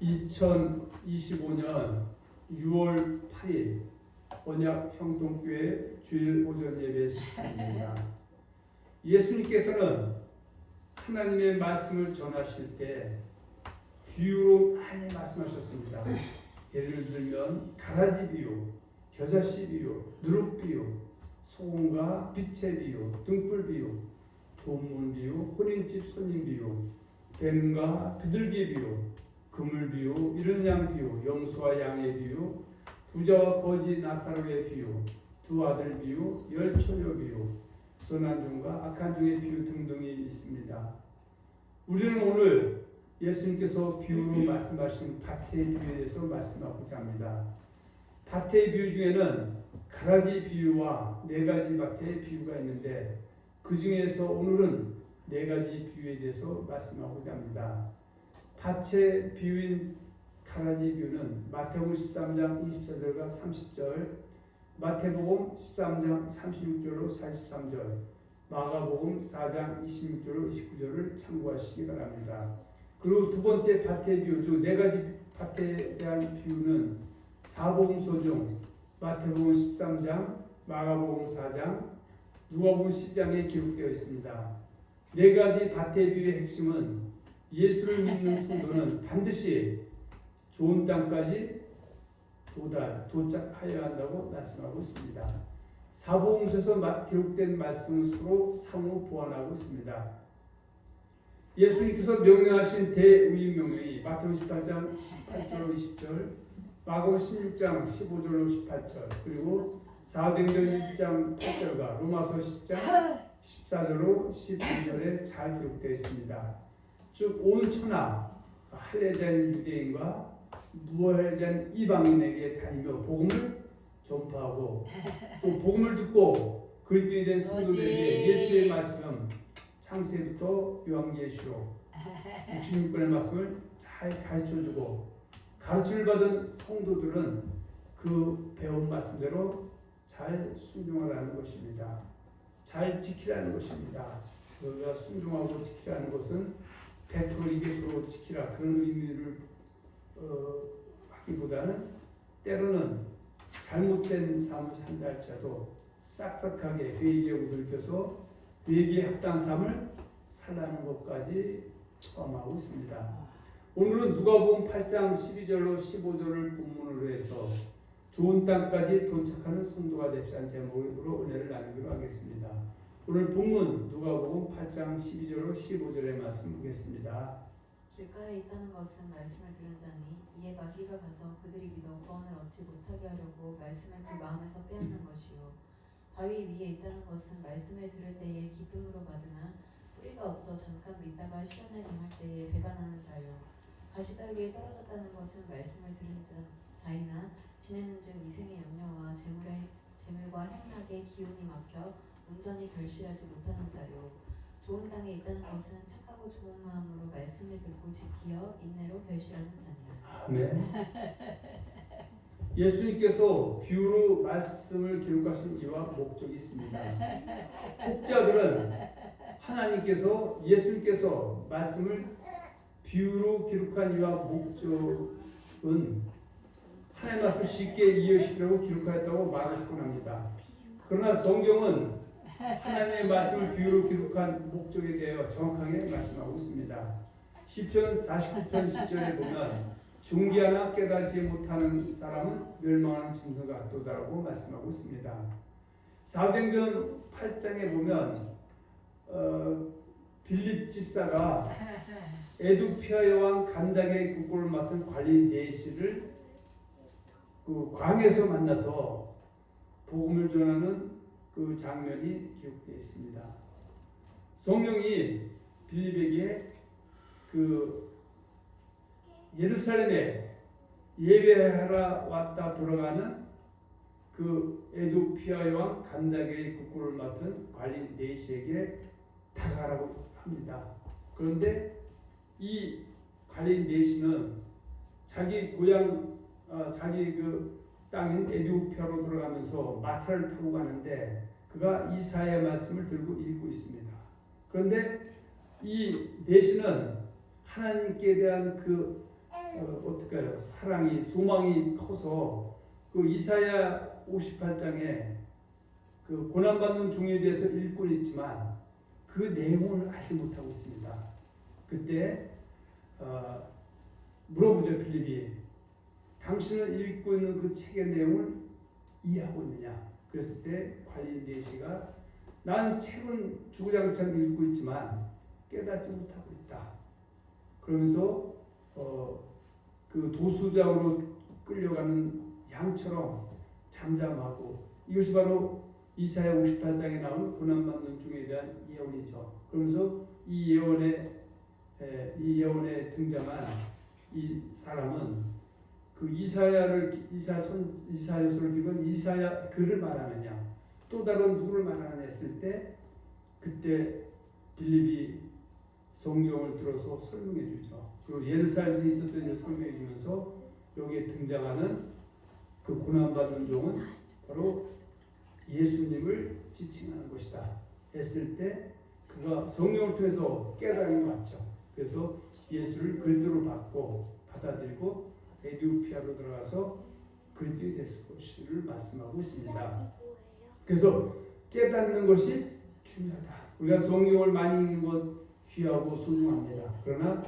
2025년 6월 8일 언약 형통교회 주일 오전 예배 시간입니다. 예수님께서는 하나님의 말씀을 전하실 때 비유로 많이 말씀하셨습니다. 예를 들면 가라지 비유, 겨자씨 비유, 누룩 비유, 소금과 빛의 비유, 등불 비유, 조문 비유, 혼인집 손님 비유, 뱀과 비둘기 비유, 그물 비유, 이른 양 비유, 염소와 양의 비유, 부자와 거지 나사로의 비유, 두 아들 비유, 열 처녀 비유, 선한 종과 악한 종의 비유 등등이 있습니다. 우리는 오늘 예수님께서 비유로 말씀하신 밭의 비유에 대해서 말씀하고자 합니다. 밭의 비유 중에는 가라지 비유와 네 가지 밭의 비유가 있는데 그 중에서 오늘은 네 가지 비유에 대해서 말씀하고자 합니다. 밭의 비유인 가라지 비유는 마태복음 13장 24절과 30절, 마태복음 13장 36절로 43절, 마가복음 4장 26절로 29절을 참고하시기 바랍니다. 그리고 두 번째 밭의 비유, 즉 네 가지 밭에 대한 비유는 사복음서 중 마태복음 13장, 마가복음 4장, 누가복음 10장에 기록되어 있습니다. 네 가지 밭의 비유의 핵심은 예수를 믿는 성도는 반드시 좋은 땅까지 도착하여야 한다고 말씀하고 있습니다. 사복음서에서 기록된 말씀은 서로 상호 보완하고 있습니다. 예수님께서 명령하신 대의의 명령이 마태복음 18장 18절로 20절, 마가복음 16장 15절로 18절, 그리고 사도행전 1장 8절과 로마서 10장 14절로 12절에 잘 기록되어 있습니다. 즉 온 천하 할례자인 유대인과 무할례자인 이방인에게 다니며 복음을 전파하고 또 복음을 듣고 그리스도인이 된 성도들에게 예수의 말씀 창세부터 요한계시록 66권의 말씀을 잘 가르쳐주고 가르침을 받은 성도들은 그 배운 말씀대로 잘 순종하라는 것입니다. 잘 지키라는 것입니다. 우리가 순종하고 지키라는 것은 100% 200% 지키라 그런 의미를 하기보다는 때로는 잘못된 삶을 산다 할지라도 싹싹하게 회개에 우들켜서 회개에 합당한 삶을 살라는 것까지 포함하고 있습니다. 오늘은 누가복음 8장 12절로 15절을 본문으로 해서 좋은 땅까지 도착하는 성도가 됩시라는 제목으로 은혜를 나누기로 하겠습니다. 오늘 본문 누가복음 8장 12절로 15절의 말씀 보겠습니다. 길가에 있다는 것은 말씀을 들은 자니 이에 마귀가 가서 그들이 믿어 구원을 얻지 못하게 하려고 말씀을 그 마음에서 빼앗는 것이요 바위 위에 있다는 것은 말씀을 들을 때에 기쁨으로 받으나 뿌리가 없어 잠깐 믿다가 시련을 당할 때에 배가 나는 자요 가시떨기에 떨어졌다는 것은 말씀을 들은 자이나 지내는 중 이생의 염려와 재물과 행락의 기운이 막혀 온전히 결실하지 못하는 자요 좋은 땅에 있다는 것은 착하고 좋은 마음으로 말씀을 듣고 지키어 인내로 결실하는 자니라. 아멘. 예수님께서 비유로 말씀을 기록하신 이유와 목적이 있습니다. 혹자들은 하나님께서 예수님께서 말씀을 비유로 기록한 이유와 목적은 하나님의 말씀을 쉽게 이해시키려고 기록하였다고 말을 하곤 합니다. 그러나 성경은 하나님의 말씀을 비유로 기록한 목적에 대하여 정확하게 말씀하고 있습니다. 시편 49편 10절에 보면 존귀하나 깨닫지 못하는 사람은 멸망하는 짐승과 같도다라고 말씀하고 있습니다. 사도행전 8장에 보면 빌립 집사가 에두피아 여왕 간닥의 국고를 맡은 관리 네시를 그 광에서 만나서 복음을 전하는 그 장면이 기록되어 있습니다. 성령이 빌립에게 그 예루살렘에 예배하러 왔다 돌아가는 그 에두피아 여왕 간닥의 국고를 맡은 관리 네시에게 다가가라고 합니다. 그런데 이 관리 네시는 자기 고향 자기 그 땅인 에두피아로 돌아가면서 마차를 타고 가는데 그가 이사야의 말씀을 들고 읽고 있습니다. 그런데 이 네시는 하나님께 대한 그 어떨까요? 사랑이 소망이 커서 그 이사야 58장에 그 고난받는 종에 대해서 읽고 있지만 그 내용을 알지 못하고 있습니다. 그때 물어보죠. 빌립이 당신은 읽고 있는 그 책의 내용을 이해하고 있느냐? 그랬을 때 관리인 내시가 나는 책은 주구장창 읽고 있지만 깨닫지 못하고 있다. 그러면서 그 도수장으로 끌려가는 양처럼 잠잠하고 이것이 바로 이사야 58장에 나오는 고난받는 중에 대한 예언이죠. 그러면서 이 예언에 등장한 이 사람은 그 이사야서를 기본 이사야 그를 말하느냐 또 다른 누구를 말하느냐 했을 때 그때 빌립이 성경을 들어서 설명해 주죠. 그리고 예루살렘에서 있었던 일을 설명해 주면서 여기에 등장하는 그 고난받는 종은 바로 예수님을 지칭하는 것이다 했을 때 그가 성령을 통해서 깨달음이 왔죠. 그래서 예수를 그리스도로 받아들이고 에디오피아로 들어가서 그리스도의 됐을 것을 말씀하고 있습니다. 그래서 깨닫는 것이 중요하다. 우리가 성경을 많이 읽는 것 귀하고 소중합니다. 그러나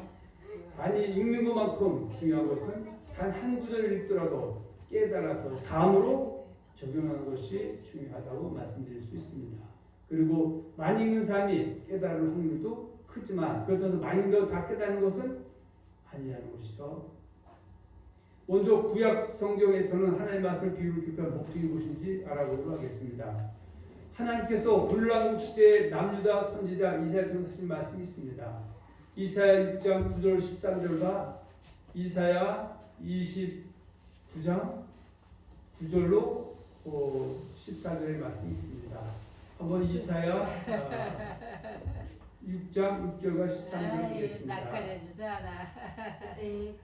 많이 읽는 것만큼 중요한 것은 단 한 구절을 읽더라도 깨달아서 삶으로 적용하는 것이 중요하다고 말씀드릴 수 있습니다. 그리고 많이 읽는 사람이 깨달을 확률도 크지만 그렇다고 해서 많이 읽는다고 다 깨닫는 것은 아니라는 것이죠. 먼저 구약 성경에서는 하나님의 말씀을 비유로 기록한 목적이 무엇인지 알아보도록 하겠습니다. 하나님께서 불란국 시대의 남유다 선지자 이사야를 통해 하신 말씀이 있습니다. 이사야 6장 9절 13절과 이사야 29장 9절로 14절의 말씀이 있습니다. 한번 이사야 6장 6절과 13절을 보겠습니다. 그때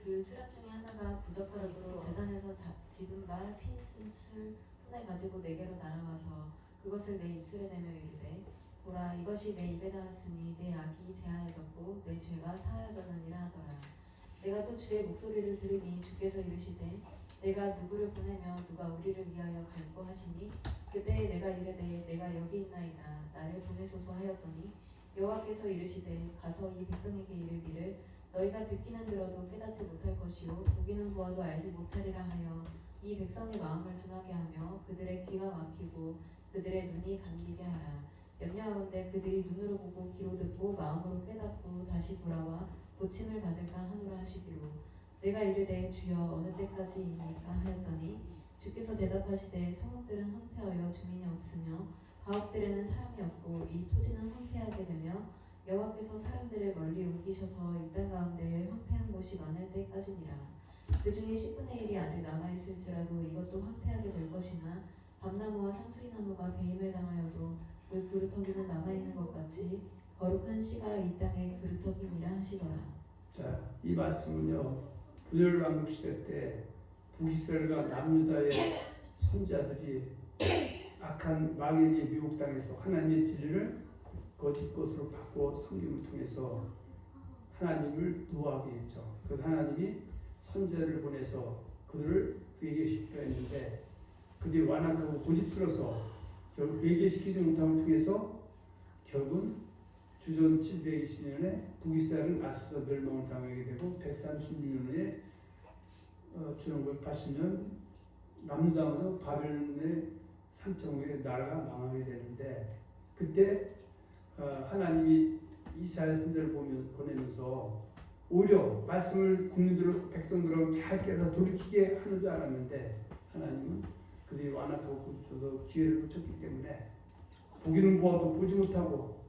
그 스랍 중에 하나가 부젓가락으로 제단에서 집은 바 핀술 손에 가지고 내게로 날아와서 그것을 내 입술에 내며 이르되 보라 이것이 내 입에 닿았으니 내 악이 제하여졌고 내 죄가 사하여졌느니라 하더라. 내가 또 주의 목소리를 들으니 주께서 이르시되 내가 누구를 보내며 누가 우리를 위하여 갈고 하시니 그때 내가 이르되 내가 여기 있나이다 나를 보내소서 하였더니 여호와께서 이르시되 가서 이 백성에게 이르기를 너희가 듣기는 들어도 깨닫지 못할 것이요 보기는 보아도 알지 못하리라 하여 이 백성의 마음을 둔하게 하며 그들의 귀가 막히고 그들의 눈이 감기게 하라. 염려하건대 그들이 눈으로 보고 귀로 듣고 마음으로 깨닫고 다시 돌아와 고침을 받을까 하노라 하시기로 내가 이르되 주여 어느 때까지이니까 하였더니 주께서 대답하시되 성읍들은 황폐하여 주민이 없으며 가옥들에는 사람이 없고 이 토지는 황폐하게 되며 여호와께서 사람들을 멀리 옮기셔서 이 땅 가운데에 황폐한 곳이 많을 때까지니라. 그 중에 10분의 1이 아직 남아있을지라도 이것도 황폐하게 될 것이나 밤나무와 상수리나무가 배임을 당하여도 그 그루터기는 남아있는 것 같이 거룩한 씨가 이 땅에 그루터기니라 하시더라. 자, 이 말씀은요 분열왕국 시대 때 북이스라엘과 남유다의 선지자들이 악한 마귀에게 미혹당해서 하나님의 진리를 거짓 것으로 바꿔 성경을 통해서 하나님을 노하게 했죠. 그래서 하나님이 선지자를 보내서 그들을 회개시키려 했는데 그들이 완악하고 고집스러워서 결국 회개시키지 못함을 통해서 결국은 주전 720년에 북이스라엘은 아수르 멸망을 당하게 되고 136년에 주전 80년 남유다에서 바벨론의 삼청국의 나라가 망하게 되는데 그때 하나님이 이사야 선지자를 보내면서 오히려 말씀을 국민들 백성들하고 잘 깨서 돌이키게 하는 줄 알았는데 하나님은 그들이 완악하고 저도 기회를 놓쳤기 때문에 보기는 보아도 보지 못하고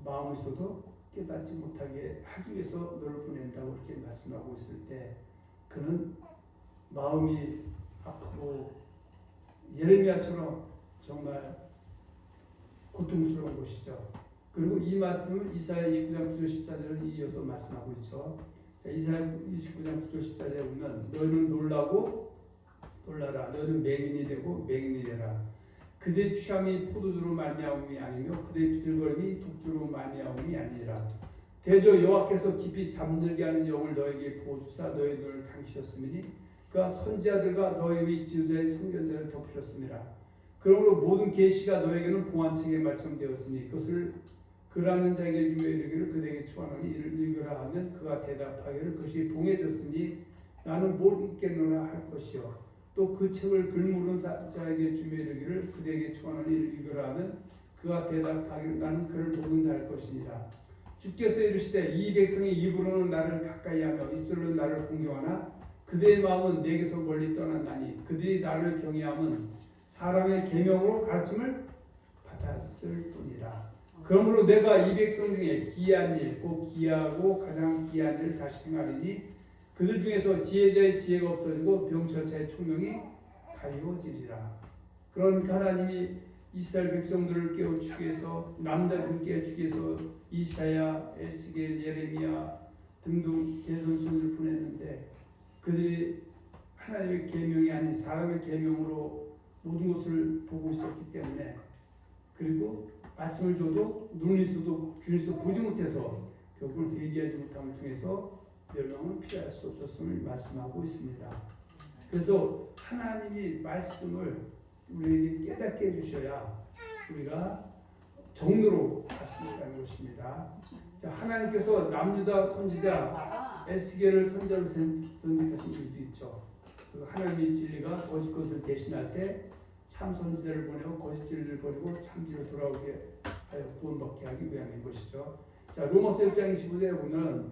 마음이 있어도 깨닫지 못하게 하기 위해서 너를 보낸다고 이렇게 말씀하고 있을 때 그는 마음이 아프고 예레미야처럼 정말 고통스러운 것이죠. 그리고 이 말씀은 이사야 29장 9절 14절을 이어서 말씀하고 있죠. 자, 이사야 29장 9절 14절에 보면 너희는 놀라라. 너희는 맹인이 되고 맹인이 되라. 그들의 취함이 포도주로 말미암음이 아니며 그들의 비틀거림이 독주로 말미암음이 아니라 대저 여호와께서 깊이 잠들게 하는 영을 너에게 부어주사 너희 눈을 감기셨으니 그가 선지자들과 너희의 지도자의 선견자를 덮으셨습니다. 그러므로 모든 계시가 너에게는 보안책에 말씀되었으니 그것을 글하는 자에게 주며 이르기를 그대에게 추하노니 이를 읽으라 하면 그가 대답하기를 그것이 봉해졌으니 나는 못 읽겠노라 할 것이요 또 그 책을 글모르는 자에게 주며 이르기를 그대에게 추하노니 이를 읽으라 하면 그가 대답하기를 나는 그를 모른다 할 것이니라. 주께서 이르시되 이 백성이 입으로는 나를 가까이하며 입술로는 나를 공경하나 그들의 마음은 내게서 멀리 떠났나니 그들이 나를 경외함은 사람의 계명으로 가르침을 받았을 뿐이라. 그러므로 내가 이 백성 중에 기이한 일, 꼭 기이하고 가장 기이한 일을 다시 행하리니 그들 중에서 지혜자의 지혜가 없어지고 병철자의 총명이 가리워지리라. 그러니까 하나님이 이스라엘 백성들을 깨워 주께서 남들을 깨워 주께서 이사야, 에스겔, 예레미야 등등 대선손을 보냈는데 그들이 하나님의 계명이 아닌 사람의 계명으로 모든 것을 보고 있었기 때문에 그리고 말씀을 줘도 눈이 있어도 귀를 있어도 보지 못해서 결국은 회개하지 못함을 통해서 멸망을 피할 수 없었음을 말씀하고 있습니다. 그래서 하나님이 말씀을 우리에게 깨닫게 해주셔야 우리가 정로로 갈 수 있다는 것입니다. 자, 하나님께서 남유다 선지자 에스겔을 선지자로 선택하신 이유도 있죠. 하나님의 진리가 거짓 것을 대신할 때 참 선지자를 보내고 거짓 진리를 버리고 참지로 돌아오게 하여 구원받게 하기 위함인 것이죠. 자, 로마서 1장 25절에 보면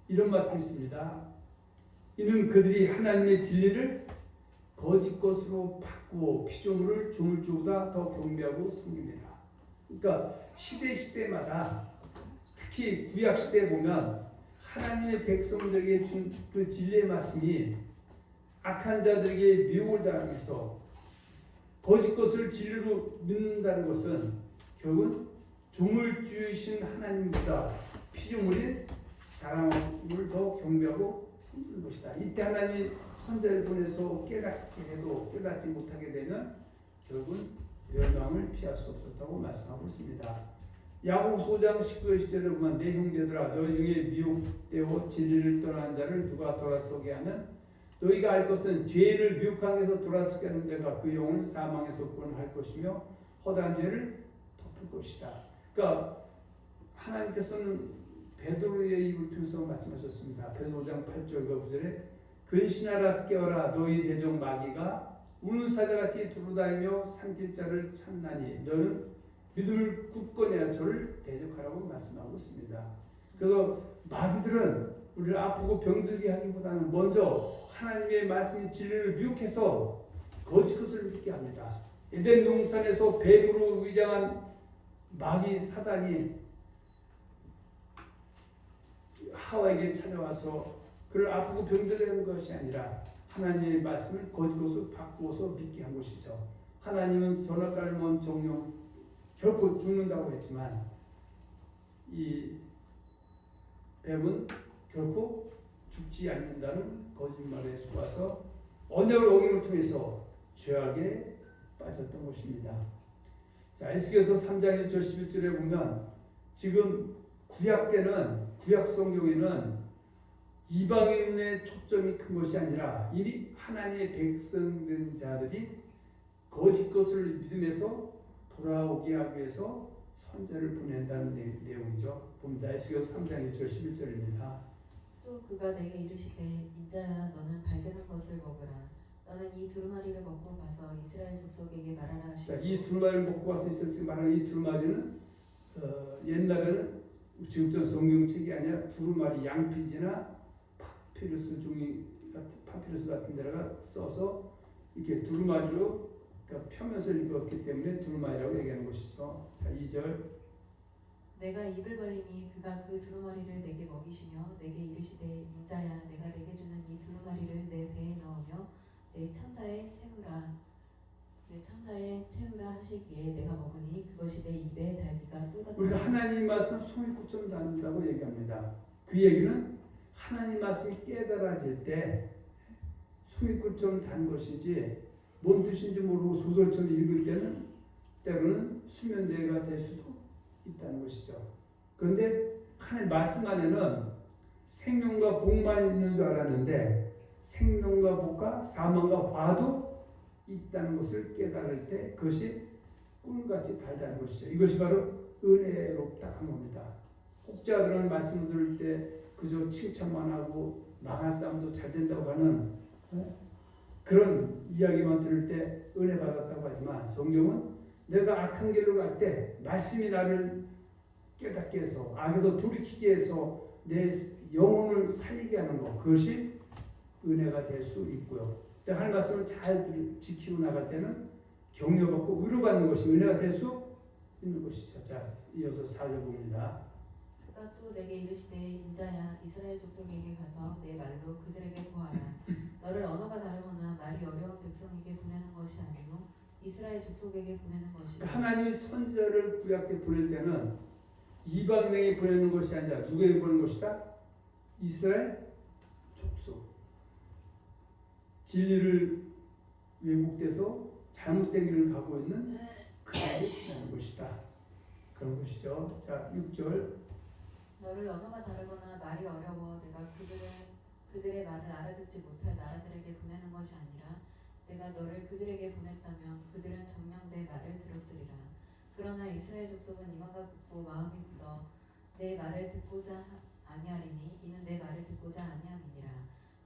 이런 말씀이 있습니다. 이는 그들이 하나님의 진리를 거짓 것으로 바꾸어 피조물을 조물주보다 더 경배하고 섬깁니다. 그러니까 시대마다 특히 구약 시대에 보면 하나님의 백성들에게 준 그 진리의 말씀이 악한 자들에게 미혹을 당해서 거짓 것을 진리로 믿는다는 것은 결국은 조물주이신 하나님보다 피조물인 사람을 더 경배하고 섬기는 것이다. 이때 하나님이 선지자를 보내서 깨닫게 해도 깨닫지 못하게 되면 결국은 멸망을 피할 수 없었다고 말씀하고 있습니다. 야고보서 5장 19절 10절에 보면 내 형제들아 너희 중에 미혹되어 진리를 떠난 자를 누가 돌아서게 하면 너희가 알 것은 죄를 미혹한 데서 돌아서게 하는 자가 그 영을 사망에서 구원할 것이며 허다한 죄를 덮을 것이다. 그러니까 하나님께서는 베드로의 입을 통해서 말씀하셨습니다. 베드로 5장 8절과 9절에 근신하라 깨어라 너희 대적 마귀가 우는 사자같이 두루다니며 삼킬 자를 찾나니 너는 믿음을 굳건히 하여 저를 대적하라고 말씀하고 있습니다. 그래서 마귀들은 우리를 아프고 병들게 하기보다는 먼저 하나님의 말씀 진리를 미혹해서 거짓 것을 믿게 합니다. 에덴 동산에서 뱀으로 위장한 마귀 사단이 하와에게 찾아와서 그를 아프고 병들게 한 것이 아니라 하나님의 말씀을 거짓 것으로 바꾸어서 믿게 한 것이죠. 하나님은 선악과를 먹은 정령 결코 죽는다고 했지만 이 뱀은 결코 죽지 않는다는 거짓말에 속아서 언약을 어김을 통해서 죄악에 빠졌던 것입니다. 자, 에스겔서 3장 1절 11절에 보면 지금 구약 때는 구약 성경에는 이방인의 초점이 큰 것이 아니라 이미 하나님의 백성된 자들이 거짓 것을 믿음에서 돌아오게 하기 위해서 선제를 보낸다는 내용이죠. 봅니다. 에스겔서 3장 1절 11절입니다. 또 그가 내게 이르시되 인자야 너는 발견한 것을 먹으라. 너는 이 두루마리를 먹고 가서 이스라엘 족속에게 말하라 하시고. 이 두루마리를 먹고 가서 이스라엘 말하는 이 두루마리는 옛날에는 지금처럼 성경책이 아니라 두루마리 양피지나 파피루스 종이 파피루스 같은 데다가 써서 이렇게 두루마리로 그러니까 펴면서 읽었기 때문에 두루마리라고 얘기하는 것이죠. 자, 2절. 내가 입을 벌리니 그가 그 두루마리를 내게 먹이시며 내게 이르시되 인자야 내가 내게 주는 이 두루마리를 내 배에 넣으며 내 창자에 채우라 하시기에 내가 먹으니 그것이 내 입에 달비가 꿀 같다. 우리가 하나님 말씀을 손에 꽂혀 담는다고 얘기합니다. 그 얘기는 하나님 말씀이 깨달아질 때 손에 꽂혀 단 것이지 뭔 뜻인지 모르고 소설처럼 읽을 때는 때로는 수면제가 될 수도 있다는 것이죠. 그런데 하나님 말씀 안에는 생명과 복만 있는 줄 알았는데 생명과 복과 사망과 화도 있다는 것을 깨달을 때 그것이 꿀같이 달다는 것이죠. 이것이 바로 은혜롭다 한 겁니다. 혹자들은 말씀을 들을 때 그저 칭찬만 하고 망할 싸움도 잘 된다고 하는 그런 이야기만 들을 때 은혜 받았다고 하지만 성경은 내가 악한 길로 갈 때 말씀이 나를 깨닫게 해서 악에서 돌이키게 해서 내 영혼을 살리게 하는 것 그것이 은혜가 될 수 있고요. 하나님 말씀을 잘 지키고 나갈 때는 격려받고 위로받는 것이 은혜가 될 수 있는 것이죠. 자, 이어서 4절 봅니다. 그가 또 내게 이르시되 인자야 이스라엘 족속에게 가서 내 말로 그들에게 고하라. 너를 언어가 다르거나 말이 어려운 백성에게 보내는 것이 아니요 이스라엘 족속에게 보내는 것이다. 하나님이 선지자를 구약 때 보낼 때는 이방인에게 보내는 것이 아니라 누구에게 보내는 것이다? 이스라엘 족속. 진리를 왜곡돼서 잘못된 길을 가고 있는 그들에게 보내는 것이다. 그런 것이죠. 자, 6절. 너를 언어가 다르거나 말이 어려워 내가 그들의 말을 알아듣지 못할 나라들에게 보내는 것이 아니라 내가 너를 그들에게 보냈다면 그들은 정녕 내 말을 들었으리라. 그러나 이스라엘 족속은 이마가 굽고 마음이 굳어 내 말을 듣고자 아니하리니 이는 내 말을 듣고자 아니함이니라.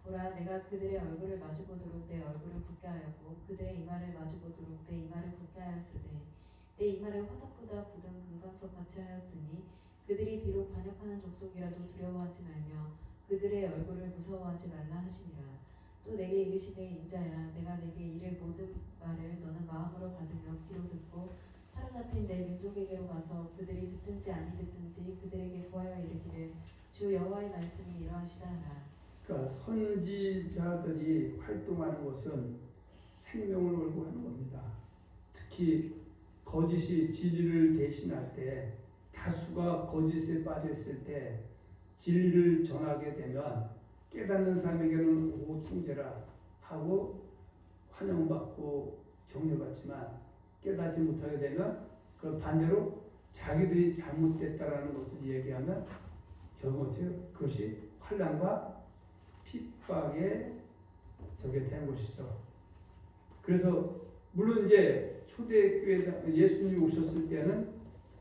보라 내가 그들의 얼굴을 마주보도록 내 얼굴을 굳게 하였고 그들의 이마를 마주보도록 내 이마를 굳게 하였으되 내 이마를 화석보다 굳은 금강석같이 하였으니 그들이 비록 반역하는 족속이라도 두려워하지 말며 그들의 얼굴을 무서워하지 말라 하시니라. 또 내게 이르시되 인자야 내가 내게 이를 모든 말을 너는 마음으로 받으며 귀로 듣고 사로잡힌 내 민족에게로 가서 그들이 듣든지 아니 듣든지 그들에게 구하여 이르기를 주 여호와의 말씀이 이러하시다 하라. 그러니까 선지자들이 활동하는 것은 생명을 걸고 하는 겁니다. 특히 거짓이 진리를 대신할 때 다수가 거짓에 빠져 있을 때 진리를 전하게 되면 깨닫는 사람에게는 오 통제라 하고 환영받고 격려받지만 깨닫지 못하게 되면 그 반대로 자기들이 잘못됐다라는 것을 얘기하면 결국 어때요? 그것이 환난과 핍박에 저게 된 것이죠. 그래서 물론 이제 초대교회 예수님이 오셨을 때는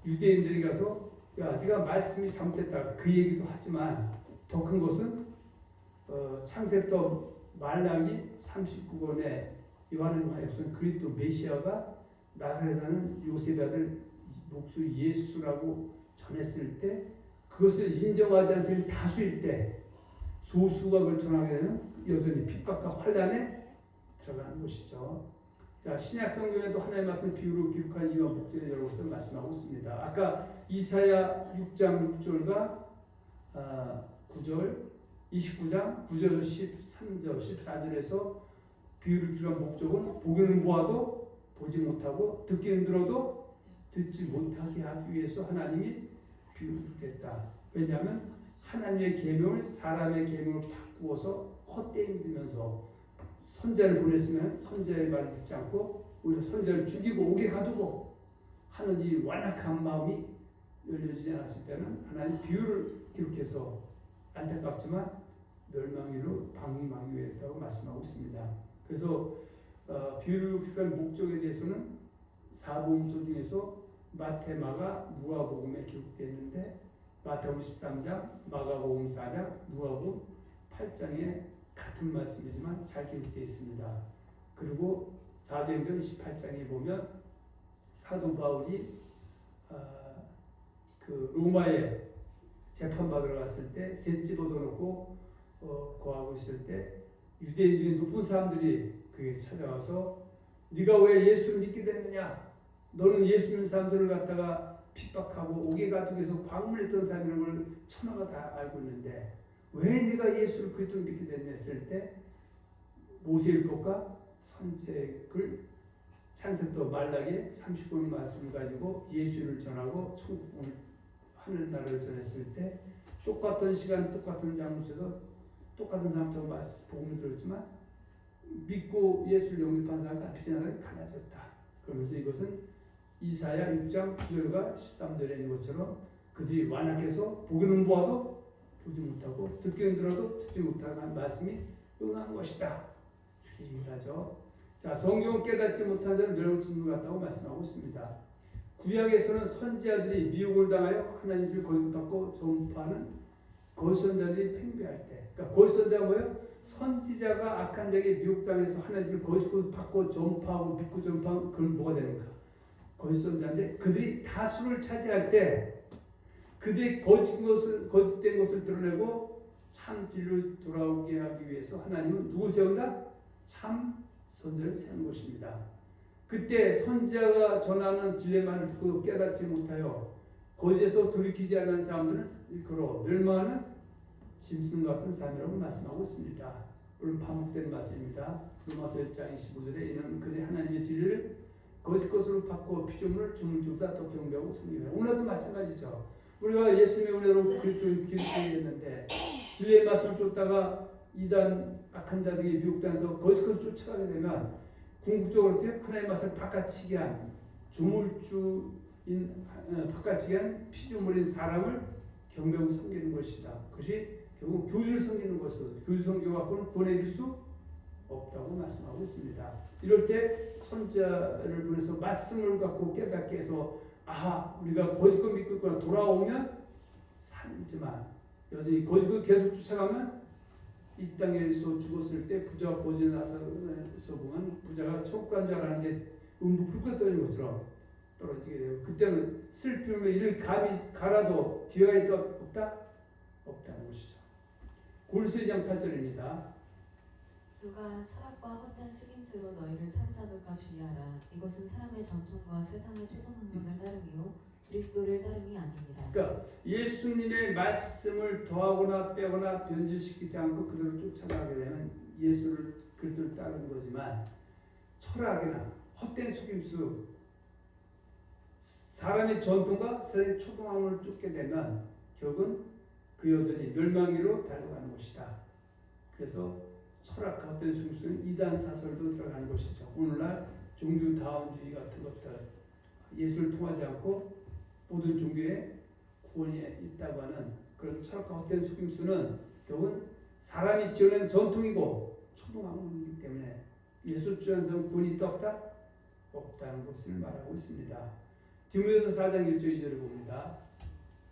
유대인들이 가서 야 네가 말씀이 잘못됐다 그 얘기도 하지만 더 큰 것은 창세부터 말라기 39권에 요한복음에 그리스도 메시아가 나사렛 사는 요셉의 아들 목수 예수라고 전했을 때 그것을 인정하지 않는 사람이 다수일 때 소수가 그걸 전하게 되면 여전히 핍박과 환난에 들어가는 것이죠. 자, 신약 성경에도 하나님의 말씀 비유로 기록한 이유와 목적에 여러 것을 말씀하고 있습니다. 아까 이사야 6장 6절과 9절, 29장 9절, 13절, 14절에서 비유를 기록한 목적은 보기는 보아도 보지 못하고 듣기는 들어도 듣지 못하게 하기 위해서 하나님이 비유를 기록했다. 왜냐하면 하나님의 계명을 사람의 계명으로 바꾸어서 헛되이 믿으면서 선자를 보냈으면 선자의 말을 듣지 않고 오히려 선자를 죽이고 옥에 가두고 하는 이 완악한 마음이 열려지지 않았을 때는 하나님 비유를 기록해서 안타깝지만 멸망으로 방임하기 위했다고 말씀하고 있습니다. 그래서 비유를 기록한 목적에 대해서는 사복음서 중에서 마태, 마가, 누가복음에 기록되어 있는데 마태복음 13장, 마가복음 4장, 누가복음 8장에 같은 말씀이지만 잘 기록되어 있습니다. 그리고 사도행전 28장에 보면 사도 바울이 그 로마에 재판받으러 갔을 때 셋 집어넣고 거하고 있을 때 유대인 중에 높은 사람들이 그에게 찾아와서 네가 왜 예수를 믿게 됐느냐? 너는 예수 믿는 사람들을 갖다가 핍박하고 옥에 가두고 해서 광문했던 사람이라는 걸 천하가 다 알고 있는데 왜 네가 예수를 그리스도를 믿게 됐냐 했을 때 모세율법과 선지자를 창세부터 말라기 39년 말씀을 가지고 예수를 전하고 천국을 하늘나라를 전했을 때 똑같은 시간 똑같은 장소에서 똑같은 사람부터 복음을 들었지만 믿고 예수를 영접한 사람과 빚진 사람이 갈라졌다. 그러면서 이것은 이사야 6장 9절과 13절에 있는 것처럼 그들이 완악해서 보기는 보아도 보지 못하고 듣기는 들어도 듣지 못하는 말씀이 응한 것이다. 이렇게 얘기를 하죠. 자, 성경을 깨닫지 못한 자는 멸망치는 것 같다고 말씀하고 있습니다. 구약에서는 선지자들이 미혹을 당하여 하나님을 거듭받고 전파하는 거짓선자들이 팽배할 때, 그러니까 거짓선자가 뭐예요? 선지자가 악한 자에게 미혹당해서 하나님을 거듭받고 전파하고 믿고 전파하면 그건 뭐가 되는가? 거짓선자인데 그들이 다수를 차지할 때 그들이 거짓된 것을 드러내고 참 진리로 돌아오게 하기 위해서 하나님은 누구 세운다? 참 선지자를 세우는 것입니다. 그때 선지자가 전하는 진리만을 듣고 깨닫지 못하여 거짓에서 돌이키지 않은 사람들은 일컬어 멸망하는 짐승 같은 사람이라고 말씀하고 있습니다. 물론 반복된 말씀입니다. 로마서 1장 25절에 이는 그들이 하나님의 진리를 거짓 것으로 받고 피조물을 주물주보다 더 경배하고 섬깁니다. 오늘도 마찬가지죠. 우리가 예수님의 은혜로 그리스도인이 됐는데 진리의 말씀을 쫓다가 이단 악한 자들이 미혹당해서 거짓 것을 쫓아가게 되면 궁극적으로 하나님의 말씀을 바깥치게 한 조물주인 바깥치게 한 피조물인 사람을 경배하고 섬기는 것이다. 그것이 결국 교주를 섬기는 것으로 교주 섬겨갖고는 구원에 이를 수 없다고 말씀하고 있습니다. 이럴 때 선지자를 보내서 말씀을 갖고 깨닫게 해서 우리가 거짓것 믿고 있거나 돌아오면 살지만 여전히 거짓것 계속 쫓아가면 이 땅에서 죽었을 때 부자가 거짓에 나서서 보면 부자가 천국 간 줄 알았는데 음부 불꽃 떨어진 것처럼 떨어지게 되고 그때는 슬픔에 이를 감히 갈아도 기회가 있다 없다? 없다는 것이죠. 골로새 2장 8절입니다. 누가 철학과 헛된 숙임수로 너희를 사로잡을까 주의하라. 이것은 사람의 전통과 세상의 초등학문을 따름이요 그리스도를 따름이 아니니라. 그러니까 예수님의 말씀을 더하거나 빼거나 변질시키지 않고 그대로 쫓아가게 되면 예수를 그리스도를 따르는 거지만 철학이나 헛된 속임수 사람의 전통과 세상의 초등학문을 쫓게 되면 결국은 그 여전히 멸망으로 달려가는 것이다. 그래서 철학과 헛된 속임수는 이단 사설도 들어가는 것이죠. 오늘날 종교다원주의 같은 것들 예수를 통하지 않고 모든 종교에 구원이 있다고 하는 그런 철학과 헛된 속임수는 결국은 사람이 지어낸 전통이고 초등학문이기 때문에 예수 주는 사람 구원이 있다 없다? 없다는 것을 말하고 있습니다. 디모데전서 4장 1절 2절을 봅니다.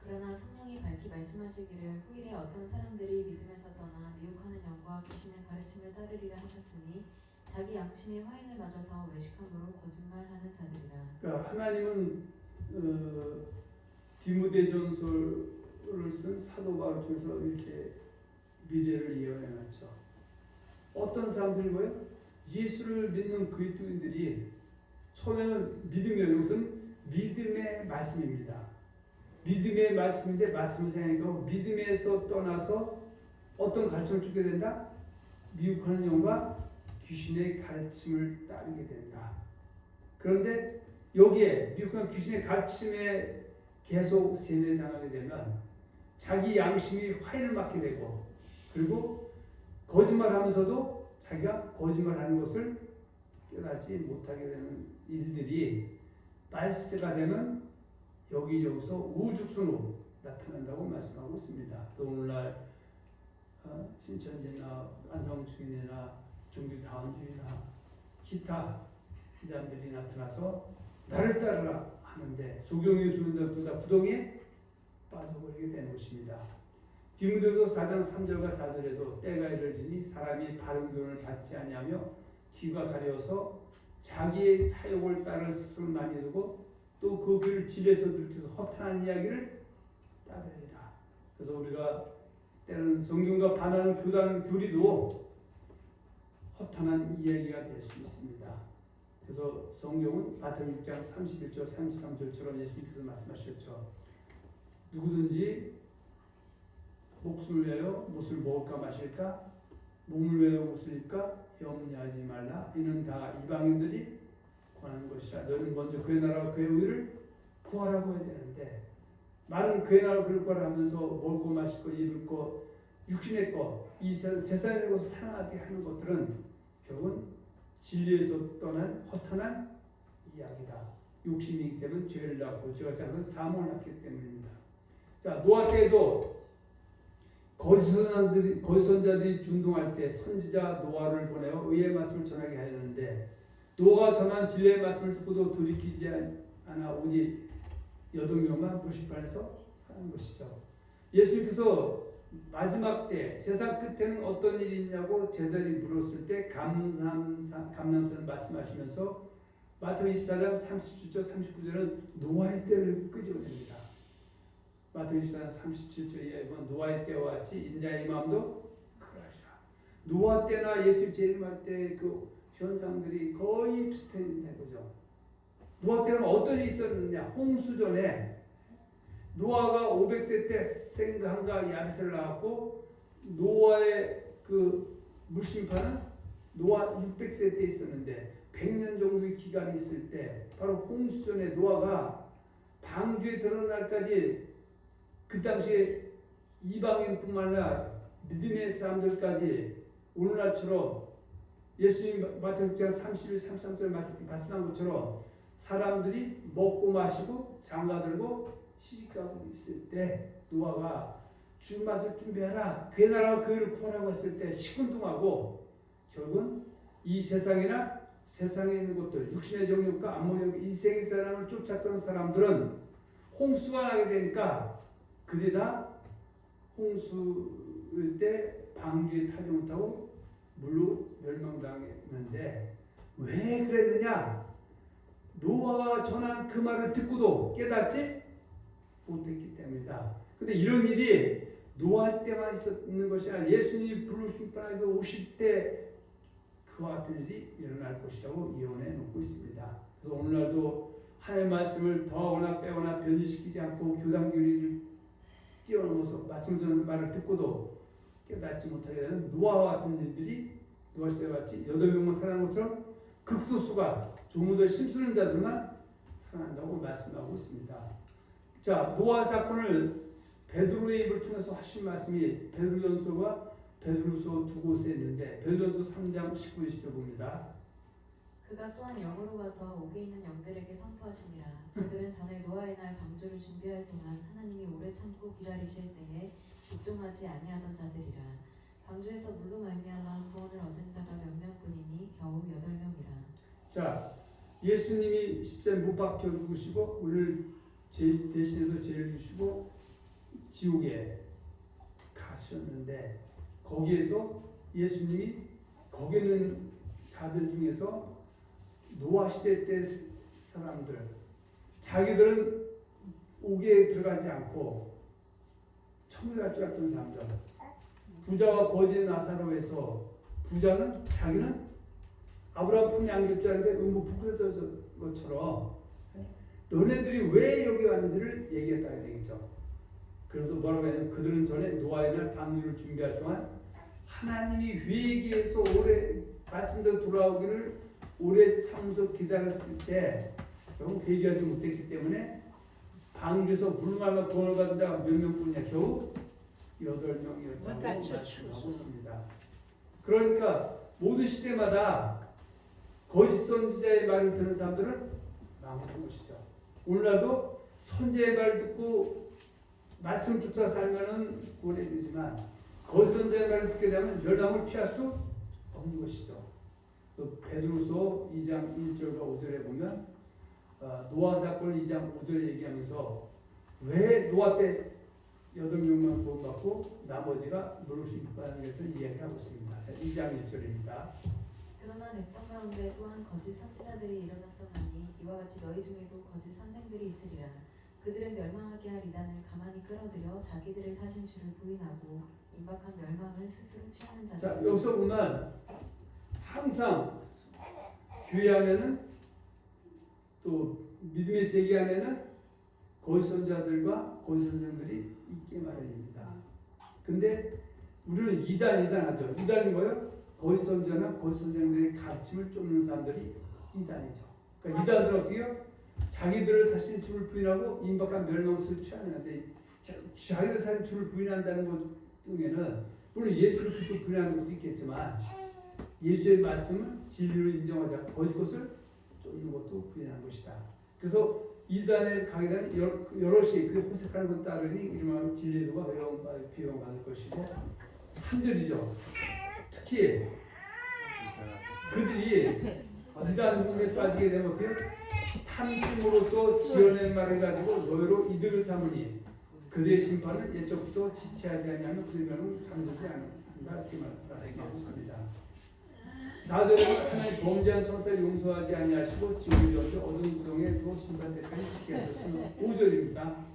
그러나 성령이 밝히 말씀하시기를 후일에 어떤 사람들이 믿음에서 떠나 미혹하는 영과 귀신의 가르침을 따르리라 하셨으니 자기 양심이 화인을 맞아서 외식함으로 거짓말하는 자들이라. 그러니까 하나님은 디모데전서를 쓴 사도 바울을 통해서 이렇게 미래를 예언해놨죠. 어떤 사람들이 뭐예요? 예수를 믿는 그리스도인들이 처음에는 믿음이에요. 이것은 믿음의 말씀입니다. 믿음의 말씀인데 말씀을 생각하고 믿음에서 떠나서 어떤 가르침을 쫓게 된다? 미혹하는 영과 귀신의 가르침을 따르게 된다. 그런데 여기에 미혹하는 귀신의 가르침에 계속 세뇌당하게 되면 자기 양심이 화인을 맞게 되고 그리고 거짓말하면서도 자기가 거짓말하는 것을 깨닫지 못하게 되는 일들이 말세가 되면 여기저기서 우죽순으로 나타난다고 말씀하고 있습니다. 또 오늘날 신천지나 안성주의나 종교다원주의나 기타 이단들이 나타나서 나를 따르라 하는데 소경의 수련자들 다 구덩이에 빠져버리게 되는 것입니다. 디모데전서 4장 3절과 4절에도 때가 이르리니 사람이 바른 교훈을 받지 아니하며 귀가 가려서 자기의 사욕을 따를 스스로 많이 두고 또 그 귀를 집에서 들켜서 허탄한 이야기를 따르리라. 그래서 우리가 때로는 성경과 반하는 교리도 허탄한 이야기가 될 수 있습니다. 그래서 성경은 마태복음 6장 31절 33절처럼 예수님께서 말씀하셨죠. 누구든지 목숨을 위하여 무엇을 먹을까 마실까 몸을 위하여 무엇을 입을까 염려하지 말라. 이는 다 이방인들이 구하는 것이라. 너는 먼저 그의 나라와 그의 의를 구하라고 해야 되는데 말은 그의 나라와 그를 구하라 하면서 먹을 거 마실 거 입을 거 육신의 거 이 세상의 것을 사랑하게 하는 것들은 결국은 진리에서 떠난 허탄한 이야기다. 욕심이기 때문에 죄를 낳고 죄가 작은 사망을 낳기 때문입니다. 자, 노아 때에도 거짓 선자들이 준동할 때 선지자 노아를 보내어 의의 말씀을 전하게 하였는데 노아가 전한 진리의 말씀을 듣고도 돌이키지 않아 오직 8명만 불신판에서 사는 것이죠. 예수님께서 마지막 때 세상 끝에는 어떤 일이 있냐고 제자들이 물었을 때 감람산 말씀하시면서 마태복음 24장 37절 39절은 노아의 때를 끄집어냅니다. 마태복음 24장 37절에 보면 노아의 때와 같이 인자의 마음도 그러하리라. 노아 때나 예수 재림할 때 그 현상들이 거의 비슷한 거죠. 노아 때는 어떤 일이 있었느냐? 홍수전에 노아가 500세 때 생함과 야벳을 낳았고 노아의 그 물심판은 노아 600세 때 있었는데 100년 정도의 기간이 있을 때 바로 홍수전에 노아가 방주에 들어온 날까지 그 당시에 이방인뿐만 아니라 믿음의 사람들까지 오늘날처럼 예수님 마태복음 31, 33절 말씀한 것처럼 사람들이 먹고 마시고 장가들고 시집가고 있을 때 노아가 주맛을 준비하라 그의 나라와 그 일을 구하라고 했을 때 시큰둥하고 결국은 이 세상이나 세상에 있는 것들 육신의 정욕과 안목욕 이 세계 사람을 쫓았던 사람들은 홍수가 나게 되니까 그들이 다 홍수 때 방주에 타지 못하고 물로 멸망당했는데 왜 그랬느냐? 노아가 전한 그 말을 듣고도 깨닫지 못했기 때문이다. 근데 이런 일이 노아 때만 있었는 것이 아니라 예수님이 부르신 땅에서 오실 때 그와 같은 일이 일어날 것이라고 예언해 놓고 있습니다. 그래서 오늘날도 하나님의 말씀을 더하거나 빼거나 변질시키지 않고 교단교리를 뛰어넘어서 말씀 전하는 말을 듣고도 깨닫지 못하게 되는 노아와 같은 일들이 노아 시대와 같이 8명만 살아난 것처럼 극소수가 조문을 힘쓰는 자들만 살아난다고 말씀하고 있습니다. 자, 노아 사건을 베드로의 입을 통해서 하신 말씀이 베드로전서와 베드로서 두 곳에 있는데 베드로전서 3장 19, 20절 봅니다. 그가 또한 영으로 가서 옥에 있는 영들에게 선포하시니라. 그들은 전에 노아의 날 방주를 준비할 동안 하나님이 오래 참고 기다리실 때에 복종하지 아니하던 자들이라. 방주에서 물로 말미암아 구원을 얻은 자가 몇 명뿐이니 겨우 8명이라. 자, 예수님이 십자가에 못 박혀 죽으시고 우리를 대신해서 죄를 주시고 지옥에 가셨는데 거기에서 예수님이 거기 있는 자들 중에서 노아 시대 때 사람들 자기들은 옥에 들어가지 않고 천국에 갈 줄 알았던 사람들 부자와 거지 나사로에서 부자는 자기는 아브라함 품에 안길 줄 알았는데 음부 북극에서 것처럼 너네들이 왜 여기 왔는지를 얘기했다는 얘기죠. 그래도 뭐라고 했냐면 그들은 전에 노아의 날 방주를 준비할 동안 하나님이 회개해서 오래 말씀대로 돌아오기를 오래 참으서 기다렸을 때 결국 회개하지 못했기 때문에 방주에서 물말마 구원을 받은 자가 몇 명뿐이냐 겨우 8명이었다고 말씀하고 있습니다. 그러니까 모든 시대마다 거짓 선지자의 말을 듣는 사람들은 망했던 것이죠. 오늘날도 선지자의 말을 듣고 말씀 쫓아 살면은 구원에 이르지만 거짓 선지자의 말을 듣게 되면 멸망을 피할 수 없는 것이죠. 또 베드로서 2장 1절과 5절에 보면 노아 사건 2장 5절에 얘기하면서 왜 노아 때 8명만 구원받고 나머지가 물으신 받는 것을 이야기하고 있습니다. 자, 2장 1절입니다. 그러나 백성 가운데 또한 거짓 선지자들이 일어났었나니 이와 같이 너희 중에도 거짓 선생들이 있으리라. 그들은 멸망하게 할 이단을 가만히 끌어들여 자기들의 사신 주를 부인하고 임박한 멸망을 스스로 취하는 자들. 자, 여기서 보면 항상 교회 안에는 또 믿음의 세계 안에는 거짓 선자들과 거짓 선생들이 있게 마련입니다. 근데 우리는 이단하죠. 이단이 뭐예요? 거짓 선자나 거짓 선생들의 가르침을 쫓는 사람들이 이단이죠. 그러니까 이단들은 어떻게 해요? 자기들을 사실 주를 부인하고 임박한 멸망을 취하는데 자기들 사실 주를 부인한다는 것 중에는 물론 예수를 그렇게 부인하는 것도 있겠지만 예수의 말씀을 진리로 인정하지 않고 거짓 것을 쫓는 것도 부인한 것이다. 그래서 이단에 가게 되면 여럿이 그 호색하는 것 따르니 이름하여 진리도가 비용받을 것이고 3절이죠. 특히 그들이 이단 문에 빠지게 되면 어때요? 탐심으로써 지어낸 말을 가지고 노예로 이득을 삼으니 그들의 심판은 예적부터 지체하지 아니하면 그들의 명은 잠들지 않는다 이렇게 말씀하고 있습니다. 4절에는 하나님 범죄한 천사를 용서하지 아니하시고 지옥의 저주 어두운 구덩이에 두어 심판 때까지 지게 하셨으며 5절입니다.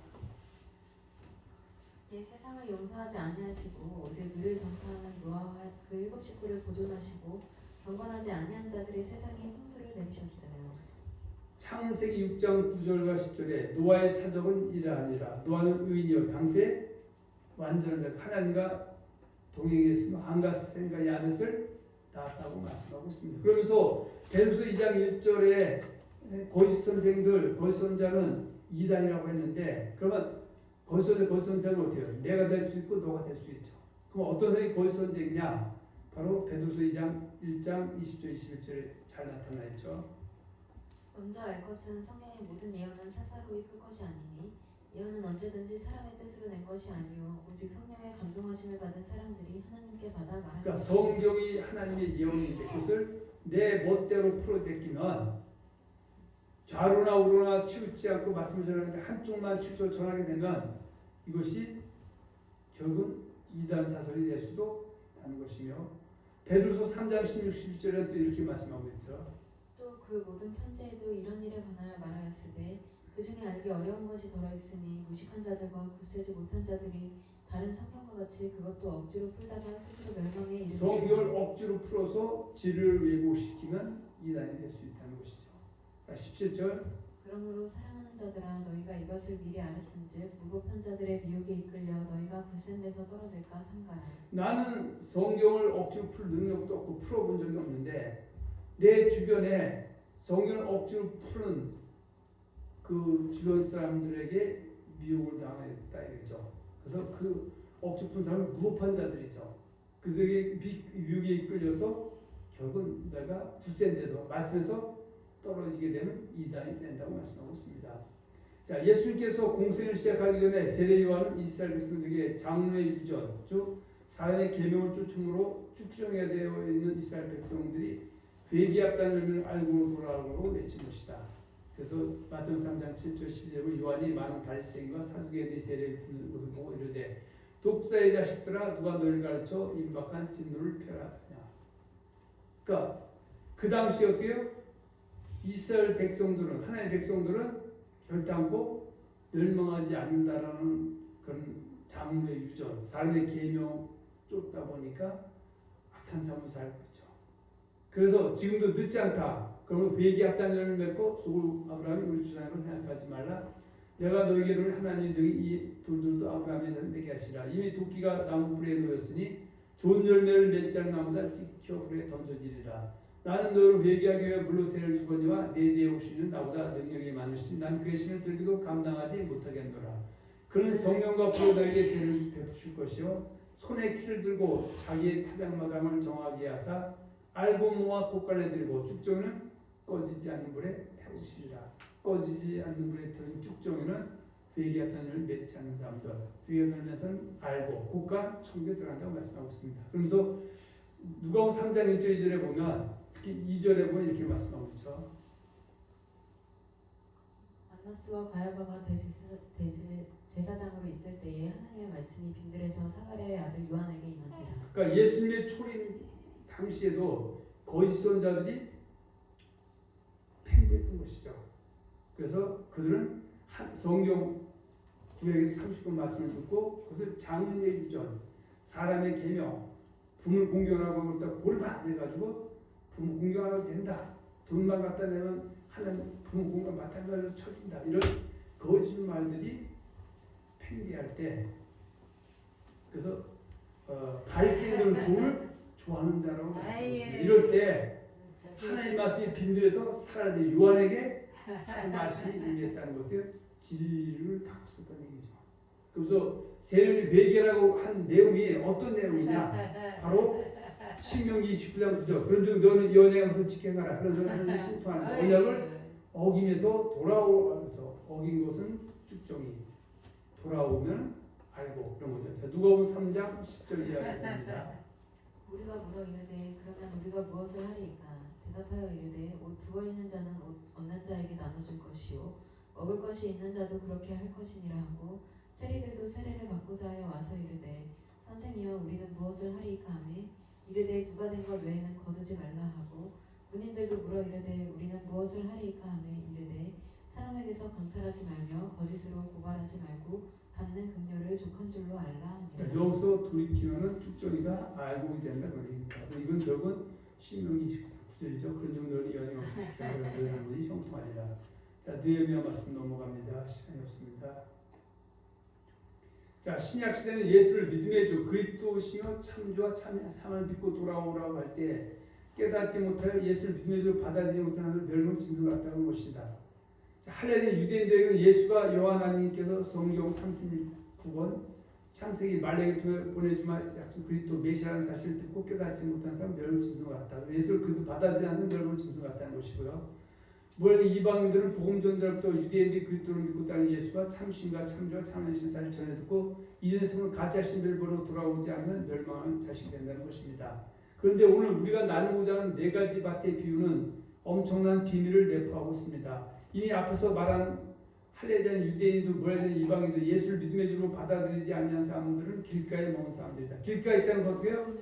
예, 세상을 용서하지 아니하시고 오직 의를 전파하는 노아와 그 7 식구를 보존하시고 경건하지 아니한 자들의 세상에 홍수를 내리셨으며 창세기 6장 9절과 10절에 노아의 사적은 이러하니라. 노아는 의인이요 당시에 완전한 자 하나님과 동행했으며 한갓 생과 야벳을 낳았다고 말씀하고 있습니다. 그러면서 베드로서 2장 1절에 거짓 선생들, 거짓 선자는 이단이라고 했는데 그러면 거짓 선생은 어떻게 해요? 내가 될 수 있고 너가 될 수 있죠. 그럼 어떤 사람이 거짓 선생이냐? 바로 베드로서 2장 1장 20절 21절에 잘 나타나 있죠. 먼저 알 것은 성령의 모든 예언은 사사로이 풀 것이 아니니 예언은 언제든지 사람의 뜻으로 낸 것이 아니요 오직 성령의 감동하심을 받은 사람들이 하나님께 받아 말하는 그러니까 성경이 하나님의 예언인데 그것을 내 멋대로 풀어제끼면 좌로나 우로나 치우치 않고 말씀을 전하는데 한쪽만 치우쳐 전하게 되면 이것이 결국은 이단 사설이 될 수도 있다는 것이며 베드로서 3장 16, 17절에 또 이렇게 말씀하고 있죠. 또 그 모든 편지에도 이런 일에 관하여 말하였으되 그 중에 알기 어려운 것이 더러있으니 무식한 자들과 굳세지 못한 자들이 다른 성경과 같이 그것도 억지로 풀다가 스스로 멸망에 이르게 성경을 억지로 풀어서 진리를 왜곡시키면 이단이 될 수 있다는 것이죠. 17절 그러므로 사랑하는 자들아 너희가 이것을 미리 알았은즉 무법한 자들의 미혹에 이끌려 너희가 굳센 데서 떨어질까 삼가라. 나는 성경을 억지로 풀 능력도 없고 풀어본 적이 없는데 내 주변에 성경을 억지로 푸는 그 주변 사람들에게 미혹을 당했다 이거죠. 그래서 그 억지로 푸는 사람은 무법한 자들이죠. 그들에게 미혹에 이끌려서 결국은 내가 굳센 데서 말씀에서 떨어지게 되면 이단이 된다고 말씀하고 있습니다. 자, 예수님께서 공생을 시작하기 전에 세례 요한은 이스라엘 백성들에게 장로의 유전, 즉 사람의 계명을 쫓음으로 쭉정해야 되어 있는 이스라엘 백성들이 회개합다는 의미를 알고 돌아오고 외친 것이다. 그래서 마태복음 3장 7절 11절에 요한이 많은 바리새인과 사두개인의 세례를 듣는 것을 보고 이르되 독사의 자식들아 누가 너희를 가르쳐 임박한 진노를 펴라하느냐. 그러니까 그 당시 어때요? 이스라엘 백성들은 하나님의 백성들은 결단코 멸망하지 않는다라는 그런 장로의 유전, 삶의 계명 쫓다 보니까 악한 삶을 살고 있죠. 그래서 지금도 늦지 않다. 그러면 회개합다는 열을 맺고 속을 아브라함이 우리 조상으로 생각하지 말라. 내가 너희에게 하나님 너희 이 돌들도 아브라함의 자손 되게 하시라. 이미 도끼가 나무 불에 놓였으니 좋은 열매를 맺지 않는 나무다 찍혀 불에 던져지리라. 나는 너를 회개하기 위해 물로 세를 주거니와 내 뒤에 오시는 나보다 능력이 많으시니 난 그의 신을 들기도 감당하지 못하겠노라. 그는 성령과 불로 너에게 세를 베푸실 것이요 손에 키를 들고 자기의 타작마당을 정하게 하사 알곡모와 꽃갈래 들고 쭉정이는 꺼지지 않는 불에 태우시리라. 꺼지지 않는 불에 태운 쭉정이는 회개했던 일을 맺지 않는 사람들, 회개하면서는 알곡, 꽃과 청교에 들어간다고 말씀하고 있습니다. 그러면서 누가복음 3장 1절 2절에 보면 특히 2절에 보면 이렇게 말씀하고 있죠. 안나스와 가야바가 제사장으로 있을 때에 하나님의 말씀이 빈들에서 사가랴의 아들 요한에게 임한지라. 그러니까 예수님의 초림 당시에도 거짓 선자들이 팽배했던 것이죠. 그래서 그들은 성경 구약의 30권 말씀을 듣고 그것을 장로의 유전, 사람의 계명, 부모를 공경하고 있다 고려가 안 해가지고 부모 공경하면 된다. 돈만 갖다 내면 하는 부모 공경 마찬가지로 쳐준다. 이런 거짓 말들이 팽배할 때 그래서 바리새인들은 돈을 좋아하는 자라고 말씀하셨습니다. 이럴 때 하나님 말씀이 빈들에서 사라진 요한에게 하나님 말씀이 임했다는 것들 진리를 갖고 있었다는 얘기죠. 그래서 세례를 회개라고 한 내용이 어떤 내용이냐? 바로 신명기 29장 9절. 그런즉 너는 이 언약을 지켜가라. 그런 너는 하나님을 통하는 언약을 어기면서 돌아오죠. 어긴 것은 쭉정이 돌아오면 알고 그런 거죠. 자, 누가복음 3장 10절 이야기입니다. 우리가 물어 이르되 그러면 우리가 무엇을 하리이까 대답하여 이르되 옷 두벌 있는 자는 옷 없는 자에게 나눠줄 것이요 먹을 것이 있는 자도 그렇게 할 것이니라 하고 세리들도 세례를 받고자 하여 와서 이르되 선생이여 우리는 무엇을 하리이까 하매 이르되 부가 된 것 외에는 거두지 말라 하고 군인들도 물어 이르되 우리는 무엇을 하리이까 하매 이르되 사람에게서 강탈하지 말며 거짓으로 고발하지 말고 받는 금료를 족한 줄로 알라 하니라. 여기서 돌이키면은 쭉정이가 알고 된다 그 얘기입니다. 이건 결국은 신명기 29절이죠. 그런 정도는 영향없이 지켜나가는 분이 형통하리라. 자, 느헤미야 말씀 넘어갑니다. 시간이 없습니다. 자, 신약 시대는 예수를 믿음의 주 그리스도시며 참주와 참을 믿고 돌아오라고 할 때 깨닫지 못하여 예수를 믿음의 주로 받아들이지 못하는 멸망 진노같다는 것이다. 자, 할례된 유대인들에게는 예수가 요한 하나님께서 성경 39번 창세기 말레이를 통해 보내주마 약속 그리스도 메시아라는 사실을 듣고 깨닫지 못한 사람 멸망 진노 같다. 예수를 그래도 받아들이지 않는 멸망 진노 같다는 것이고요. 물론 이방인들은 복음 전자로부터 유대인들이 그리스도를 믿고 따르는 예수가 참신과 참주와 참하신 사실을 전해 듣고 이전에서는 가짜 신들을 보러 돌아오지 않으면 멸망한 자식이 된다는 것입니다. 그런데 오늘 우리가 나누고자 하는 네 가지 밭의 비유는 엄청난 비밀을 내포하고 있습니다. 이미 앞에서 말한 할례자인 유대인도 모라자인 이방인도 예수를 믿음의 주로 받아들이지 않는 사람들은 길가에 머문 사람들이다. 길가에 있다는 건 어떻게요?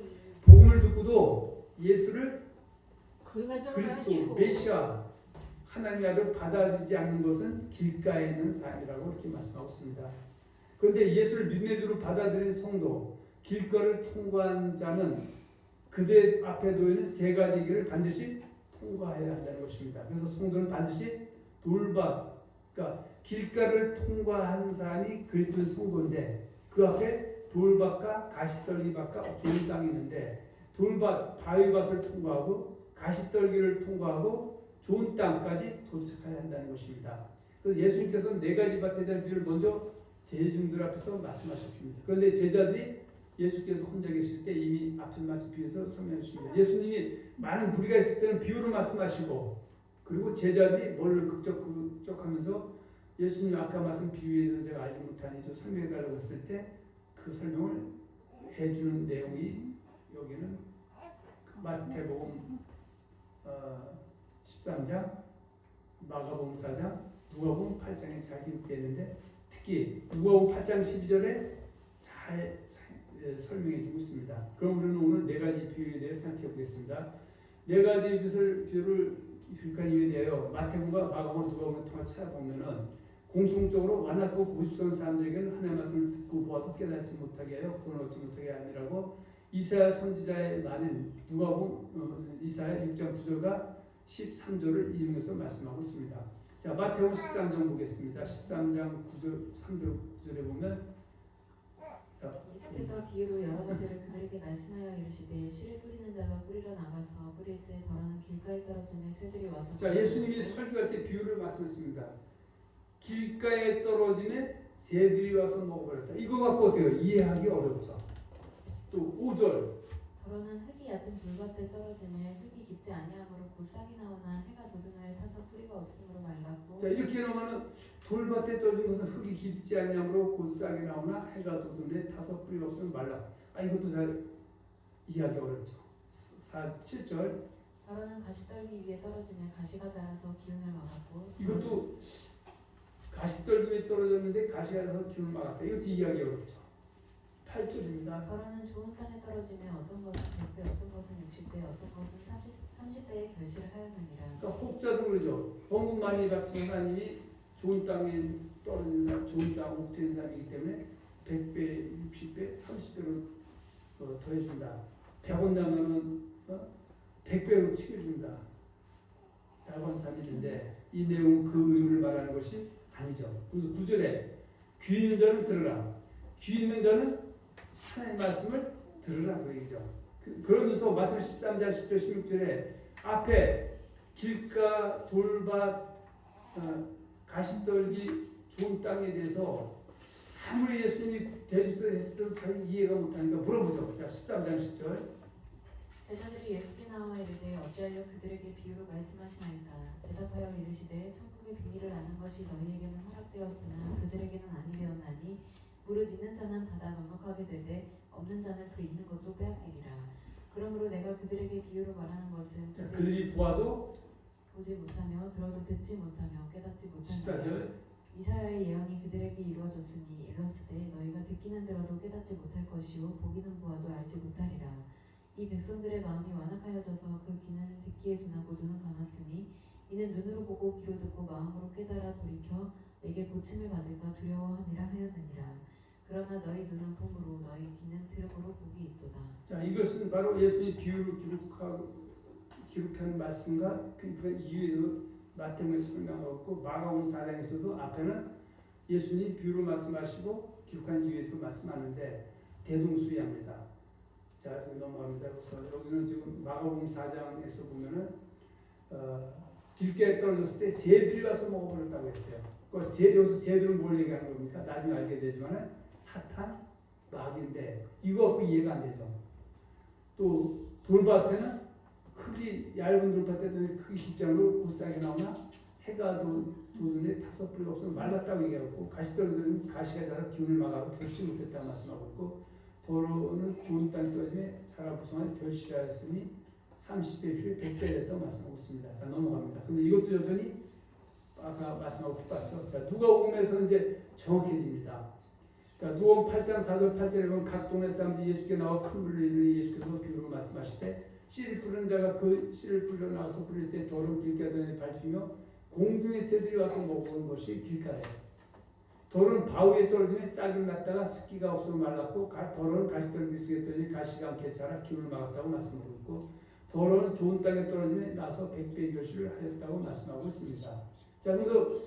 복음을 듣고도 예수를 그리스도 메시아 하나님의 아들 받아들이지 않는 것은 길가에 있는 사람이라고 이렇게 말씀하고 있습니다. 그런데 예수를 믿음의 주로 받아들인 성도, 길거리를 통과한 자는 그들의 앞에 놓이는 세 가지 길을 반드시 통과해야 한다는 것입니다. 그래서 성도는 반드시 돌밭, 그러니까 길가를 통과한 사람이 그리스도의 성도인데 그 앞에 돌밭과 가시떨기밭과 좋은 땅이 있는데 돌밭, 바위밭을 통과하고 가시떨기를 통과하고 좋은 땅까지 도착해야 한다는 것입니다. 그래서 예수님께서는 네 가지 밭에 대한 비유를 먼저 제자들 앞에서 말씀하셨습니다. 그런데 제자들이 예수께서 혼자 계실 때 이미 앞에 말씀 비유에서 설명해 주십니다. 예수님이 많은 무리가 있을 때는 비유로 말씀하시고 그리고 제자들이 뭘 극적하면서 예수님 아까 말씀 비유에서 제가 알지 못하니 좀 설명해 달라고 했을 때 그 설명을 해주는 내용이 여기는 마태복음 13장, 마가복음 4장, 누가복음 8장에 잘 기록되어 있는데 특히 누가복음 8장 12절에 잘 설명해 주고 있습니다. 그럼 우리는 오늘 네 가지 비유에 대해 생각해 보겠습니다. 네 가지 비유를 기록한 이유에 대하여 마태복음과 마가복음, 누가복음을 통해 찾아보면은 공통적으로 완악고 고집스러운 사람들에게는 하나님의 말씀을 듣고 보아도 깨닫지 못하게 하여 구원 얻지 못하게 하니라고 이사야 선지자의 말인 누가복음 이사야 6장 9절과 13절을 이용해서 말씀하고 있습니다. 자, 마태복음 13장 보겠습니다. 13장 9절, 3절 9절에 보면 예수께서 비유로 여러 가지를 그들에게 말씀하여 이르시되 씨를 뿌리는 자가 뿌리러 나가서 뿌릴새 덜어는 길가에 떨어지며 새들이 와서 자, 예수님이 설교할 때 비유를 말씀했습니다. 길가에 떨어짐에 새들이 와서 먹어버렸다. 이거 갖고 어때요? 이해하기 어렵죠. 또 5절 더러는 흙이 얕은 돌밭에 떨어지며 흙이 깊지 아니하므로 곧 싹이 나오나 해가 돋은 후에 타서 뿌리가 없으므로 말랐고. 자, 이렇게 놓으면 돌밭에 떨어진 것은 흙이 깊지 아니하므로 곧 싹이 나오나 해가 돋은 후에 타서 뿌리가 없으면 말라. 이것도 잘 이해하기 어렵죠. 7절 더러는 가시떨기 위에 떨어지며 가시가 자라서 기운을 막았고. 이것도 가시떨기 위에 떨어졌는데 가시가 자라서 기운을 막았다. 이것도 이해하기 어렵죠. 8절입니다. 더러는 좋은 땅에 떨어지며 어떤 것은 100배, 어떤 것은 60배, 어떤 것은 30배의 결실을 하였느니라. 그러니까 혹자도 그러죠. 헌금 많이 바친 하나님이 좋은 땅에 떨어진 사람, 좋은 땅 옥토인 사람이기 때문에 100배, 60배, 30배로 더해준다. 100원 나면은 100배로 튀겨준다. 라고 한 사람이 있는데 이 내용은 그 의미를 말하는 것이 아니죠. 그래서 9절에 귀 있는 자는 들으라. 귀 있는 자는 하나님의 말씀을 들으라 그 얘기죠. 그러면서 마태복음 13장 10절 16절에 앞에 길가, 돌밭, 가시떨기, 좋은 땅에 대해서 아무리 예수님이 대주도 했어도 잘 이해가 못하니까 물어보죠. 자, 13장 10절 제자들이 예수께 나와 이르되 어찌하여 그들에게 비유로 말씀하시나이까. 대답하여 이르시되 천국의 비밀을 아는 것이 너희에게는 허락되었으나 그들에게는 아니되었나니 무릇 있는 자는 받아 넉넉하게 되되 없는 자는 그 있는 것도 빼앗기리라. 그러므로 내가 그들에게 비유로 말하는 것은 그들이 보아도 보지 못하며 들어도 듣지 못하며 깨닫지 못하니라. 14절 이사야의 예언이 그들에게 이루어졌으니 일렀으되 너희가 듣기는 들어도 깨닫지 못할 것이요 보기는 보아도 알지 못하리라. 이 백성들의 마음이 완악하여져서 그 귀는 듣기에 둔하고 눈은 감았으니 이는 눈으로 보고 귀로 듣고 마음으로 깨달아 돌이켜 내게 고침을 받을까 두려워함이라 하였느니라. 그러나 너희 눈은 봄으로 너희 귀는 들음으로 복이 있도다. 자, 이것은 바로 예수의 비유를 기록한 말씀과 그 이유에도 마태복음에 설명하고 있고 마가복음 4장에서도 앞에는 예수님이 비유로 말씀하시고 기록한 이유에서 말씀하는데 대동수이합니다. 자, 넘어갑니다. 그래서 여기는 지금 마가복음 4장에서 보면은 길가에 떨어졌을 때 새들이 와서 먹어버렸다고 했어요. 여기서 새들은 뭘 얘기하는 겁니까? 나중에 알게 되지만은 사탄, 마귀인데 이거 갖고 이해가 안 되죠. 또 돌밭에는 흙이 얇은 돌밭에도 흙이 쉽지 않고 곧싸게 나오나 해가 돋으니 5뿌리가 없으면 말랐다고 얘기하고 가시떨어지면 가시가 자라 기운을 막아서 결실 못했다고 말씀하고 있고 도로는 좋은 땅에 떨어지며 자라 부성하여 결실하였으니 30배 후에 100배 됐다고 말씀하고 있습니다. 자, 넘어갑니다. 근데 이것도 여전히 아까 말씀하고 똑같죠. 자, 누가복음에서 이제 정확해집니다. 자, 누가복음 8장 4절 8절에 보면 각 동네 사람들이 예수께 나와 큰 물로 이르니 예수께서 비유로 말씀하시되 씨를 뿌리는 자가 그 씨를 뿌려 나와서 뿌릴 때 돌은 길가에 밟히며 공중의 새들이 와서 먹은 것이 길가래죠. 돌은 바위에 떨어지면 싹이 났다가 습기가 없어 말랐고 돌은 가시떨기 속에 떨어지니 가시가 않게 자라 기운을 막았다고 말씀하고 있고 돌은 좋은 땅에 떨어지면 나서 100배 결실을 하였다고 말씀하고 있습니다. 자, 그래서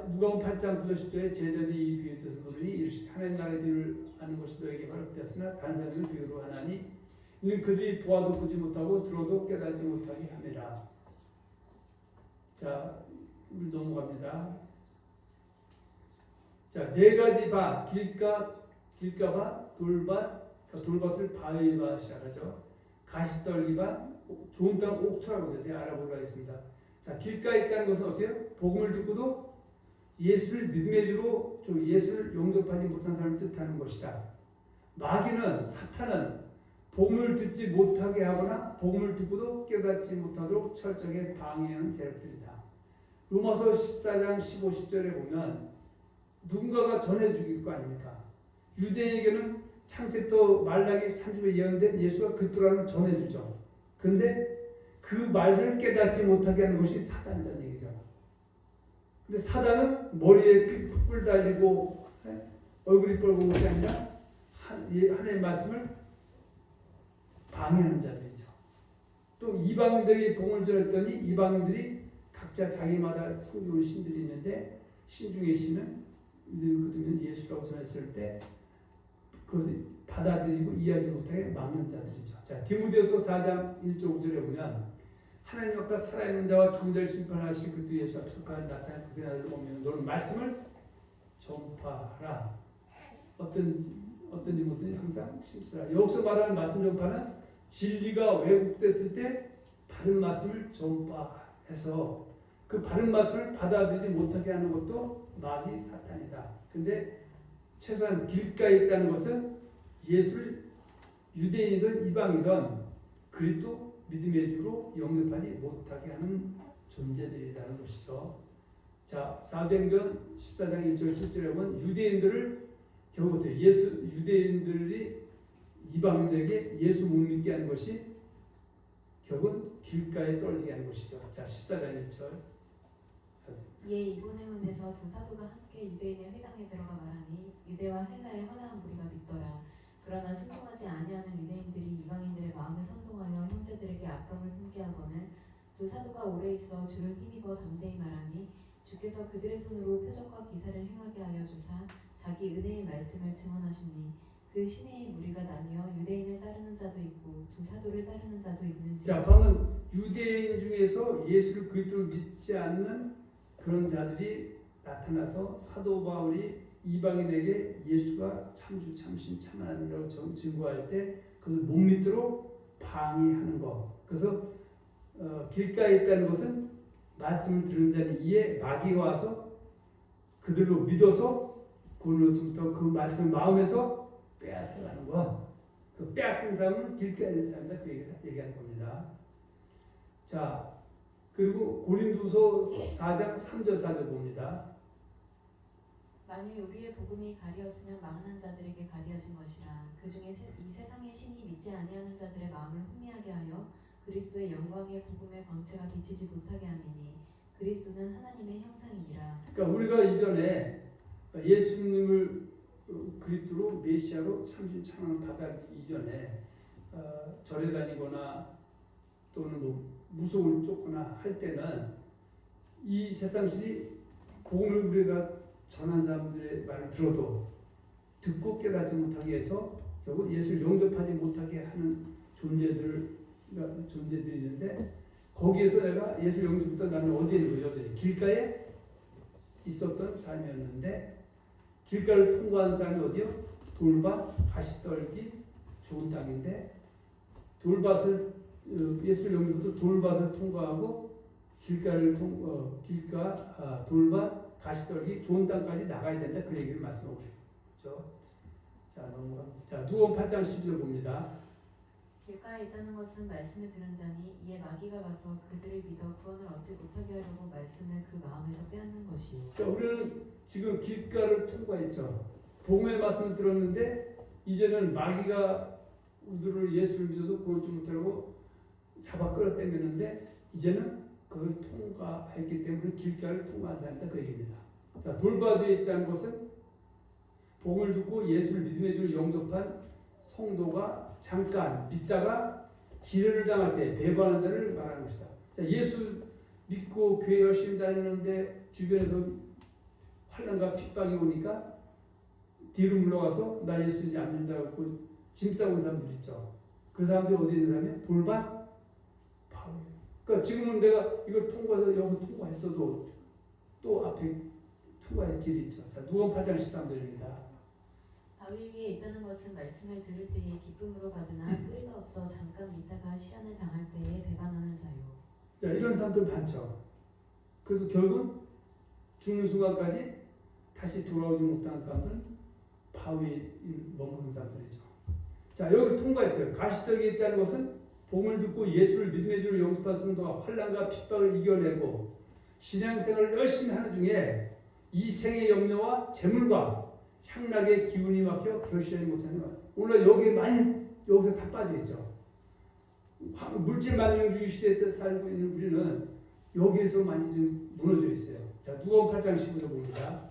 누가복음 8장 9절 10절에 제자들이 이 비유에 대해서 물으니 이르시되 하나님 나라의 비유를 아는 것이 너에게 허락되었으나 다른 사람을 비유로 하나니 이는 그들이 보아도 보지 못하고 들어도 깨닫지 못하게 함이라. 자, 우리 넘어갑니다. 자, 4가지 밭, 길가밭, 돌밭을 바위밭이라 하죠. 가시떨기밭, 좋은 땅 옥토라고 알아보라 했습니다. 자, 길가에 있다는 것은 어때요? 복음을 듣고도 예수를 믿음의 주로 예수를 용접하지 못한 사람을 뜻하는 것이다. 마귀는 사탄은 복음을 듣지 못하게 하거나 복음을 듣고도 깨닫지 못하도록 철저하게 방해하는 세력들이다. 로마서 14장 15, 10절에 보면 누군가가 전해주길 거 아닙니까? 유대인에게는 창세부터 말라기 30에 예언된 예수가 그리스도라는 전해주죠. 그런데 그 말을 깨닫지 못하게 하는 것이 사단이라는 얘기죠. 근데 사단은 머리에 뿔 달리고 얼굴이 뻘건 것이 아니라 하나님의 말씀을 방해하는 자들이죠. 또 이방인들이 복음을 전했더니 이방인들이 각자 자기마다 섬기는 신들이 있는데 신 중에 신은 그들은 예수라고 전했을 때 그것을 받아들이고 이해하지 못하게 막는 자들이죠. 자, 디모데후서 4장 1절 5절에 보면 하나님 앞에 살아있는 자와 죽은 자를 심판하실 그리스도 예수 앞에서 나타난 그의 날을 보면 너는 말씀을 전파하라. 어떤지 못든지 항상 심쓰라. 여기서 말하는 말씀 전파는 진리가 왜곡됐을 때 바른 말씀을 전파해서 그 바른 말씀을 받아들이지 못하게 하는 것도 마귀 사탄이다. 근데 최소한 길가에 있다는 것은 예수를 유대인이든 이방이든 그리스도 믿음의 주로 영접하지 못하게 하는 존재들이라는 것이죠. 자, 사도행전 14장 1절 7절에 보면 유대인들을 결국 유대인들이 이방인들에게 예수 못 믿게 하는 것이 결국은 길가에 떨어지게 하는 것이죠. 자, 14장 1절. 이에 이고네온에서 두 사도가 함께 유대인의 회당에 들어가 말하니 유대와 헬라의 허다한 무리가 믿더라. 그러나 순종하지 아니하는 유대인들이 이방인들의 마음을 선동하여 형제들에게 악감을 품게 하거늘 두 사도가 오래 있어 주를 힘입어 담대히 말하니 주께서 그들의 손으로 표적과 기사를 행하게 하여 주사 자기 은혜의 말씀을 증언하시니 그 시내의 무리가 나뉘어 유대인을 따르는 자도 있고 두 사도를 따르는 자도 있는지. 자, 방금 유대인 중에서 예수를 그리스도를 믿지 않는 그런 자들이 나타나서 사도 바울이 이방인에게 예수가 참주 참신 참하나님이라고 증거할 때 그것을 못 믿도록 방해하는 거. 그래서 길가에 있다는 것은 말씀을 들은 자는 이에 마귀가 와서 그들로 믿어서 구원을 얻지부터 그 말씀을 마음에서 빼앗아가는 거. 그 빼앗긴 사람은 길가에 있는 사람이다. 그 얘기하는 겁니다. 자, 그리고 고린도서 4장 3절 4절 봅니다. 만일 우리의 복음이 가리었으면 망하는 자들에게 가리어진 것이라. 그 중에 이 세상의 신이 믿지 아니하는 자들의 마음을 혼미하게 하여 그리스도의 영광의 복음의 광채가 비치지 못하게 함이니 그리스도는 하나님의 형상이니라. 그러니까 우리가 이전에 예수님을 그리스도로 메시아로 참신 찬양을 받기 이전에 절에 다니거나 또는 뭐 무속을 쫓거나 할 때는 이 세상 신이 복음을 우리가 전한 사람들의 말을 들어도 듣고 깨닫지 못하게 해서 결국 예수를 영접하지 못하게 하는 존재들이 있는데 거기에서 내가 예수를 영접했던 나는 어디에 있는 거예요? 여전히 길가에 있었던 사람이었는데 길가를 통과한 사람이 어디요? 돌밭, 가시떨기, 좋은 땅인데 예수를 영접해도 돌밭을 통과하고 돌밭, 가시떨기, 좋은 땅까지 나가야 된다. 그 얘기를 말씀하고 싶죠. 자, 넘어갑니다. 자, 누가복음 8장 12절 봅니다. 길가에 있다는 것은 말씀을 들은 자니 이에 마귀가 가서 그들을 믿어 구원을 얻지 못하게 하려고 말씀을 그 마음에서 빼앗는 것이요. 그러니까 우리는 지금 길가를 통과했죠. 복음의 말씀을 들었는데 이제는 마귀가 우리를 예수를 믿어서 구원 얻지 못하려고 잡아 끌어당겼는데 이제는 그걸 통과했기 때문에 길가를 통과한 사람이다. 그 얘기입니다. 자, 돌바위에 있다는 것은 복음을 듣고 예수를 믿음의 주로 영접한 성도가 잠깐 믿다가 기회를 당할 때 배반하는 자를 말하는 것이다. 자, 예수 믿고 교회 열심히 다니는데 주변에서 환난과 핍박이 오니까 뒤로 물러가서 나 예수 이제 안 믿는다고 짐 싸고 사람들 있죠. 그 사람들이 어디 있는 사람이야? 돌밭? 바위예요. 그러니까 지금은 내가 이걸 통과해서 여기 통과했어도 또 앞에 통과할 길이 있죠. 자, 누가복음 8장 13절입니다. 바위 위에 있다는 것은 말씀을 들을 때에 기쁨으로 받으나 뿌리가 없어 잠깐 믿다가 시련을 당할 때에 배반하는 자요. 자, 이런 사람들 많죠. 그래서 결국은 죽는 순간까지 다시 돌아오지 못하는 사람들은 바위에 머무는 사람들이죠. 자, 여기를 통과했어요. 가시떡에 있다는 것은 복음을 듣고 예수를 믿음의 주로 영접한 성도가 환난과 핍박을 이겨내고 신앙생활을 열심히 하는 중에 이 생의 염려와 재물과 향락의 기운이 막혀 결실하지 못하는 것. 오늘 여기에 많이 여기서 다 빠져 있죠. 물질 만능주의 시대에 때 살고 있는 우리는 여기에서 많이 좀 무너져 있어요. 자, 누가복음 8장 15절 봅니다.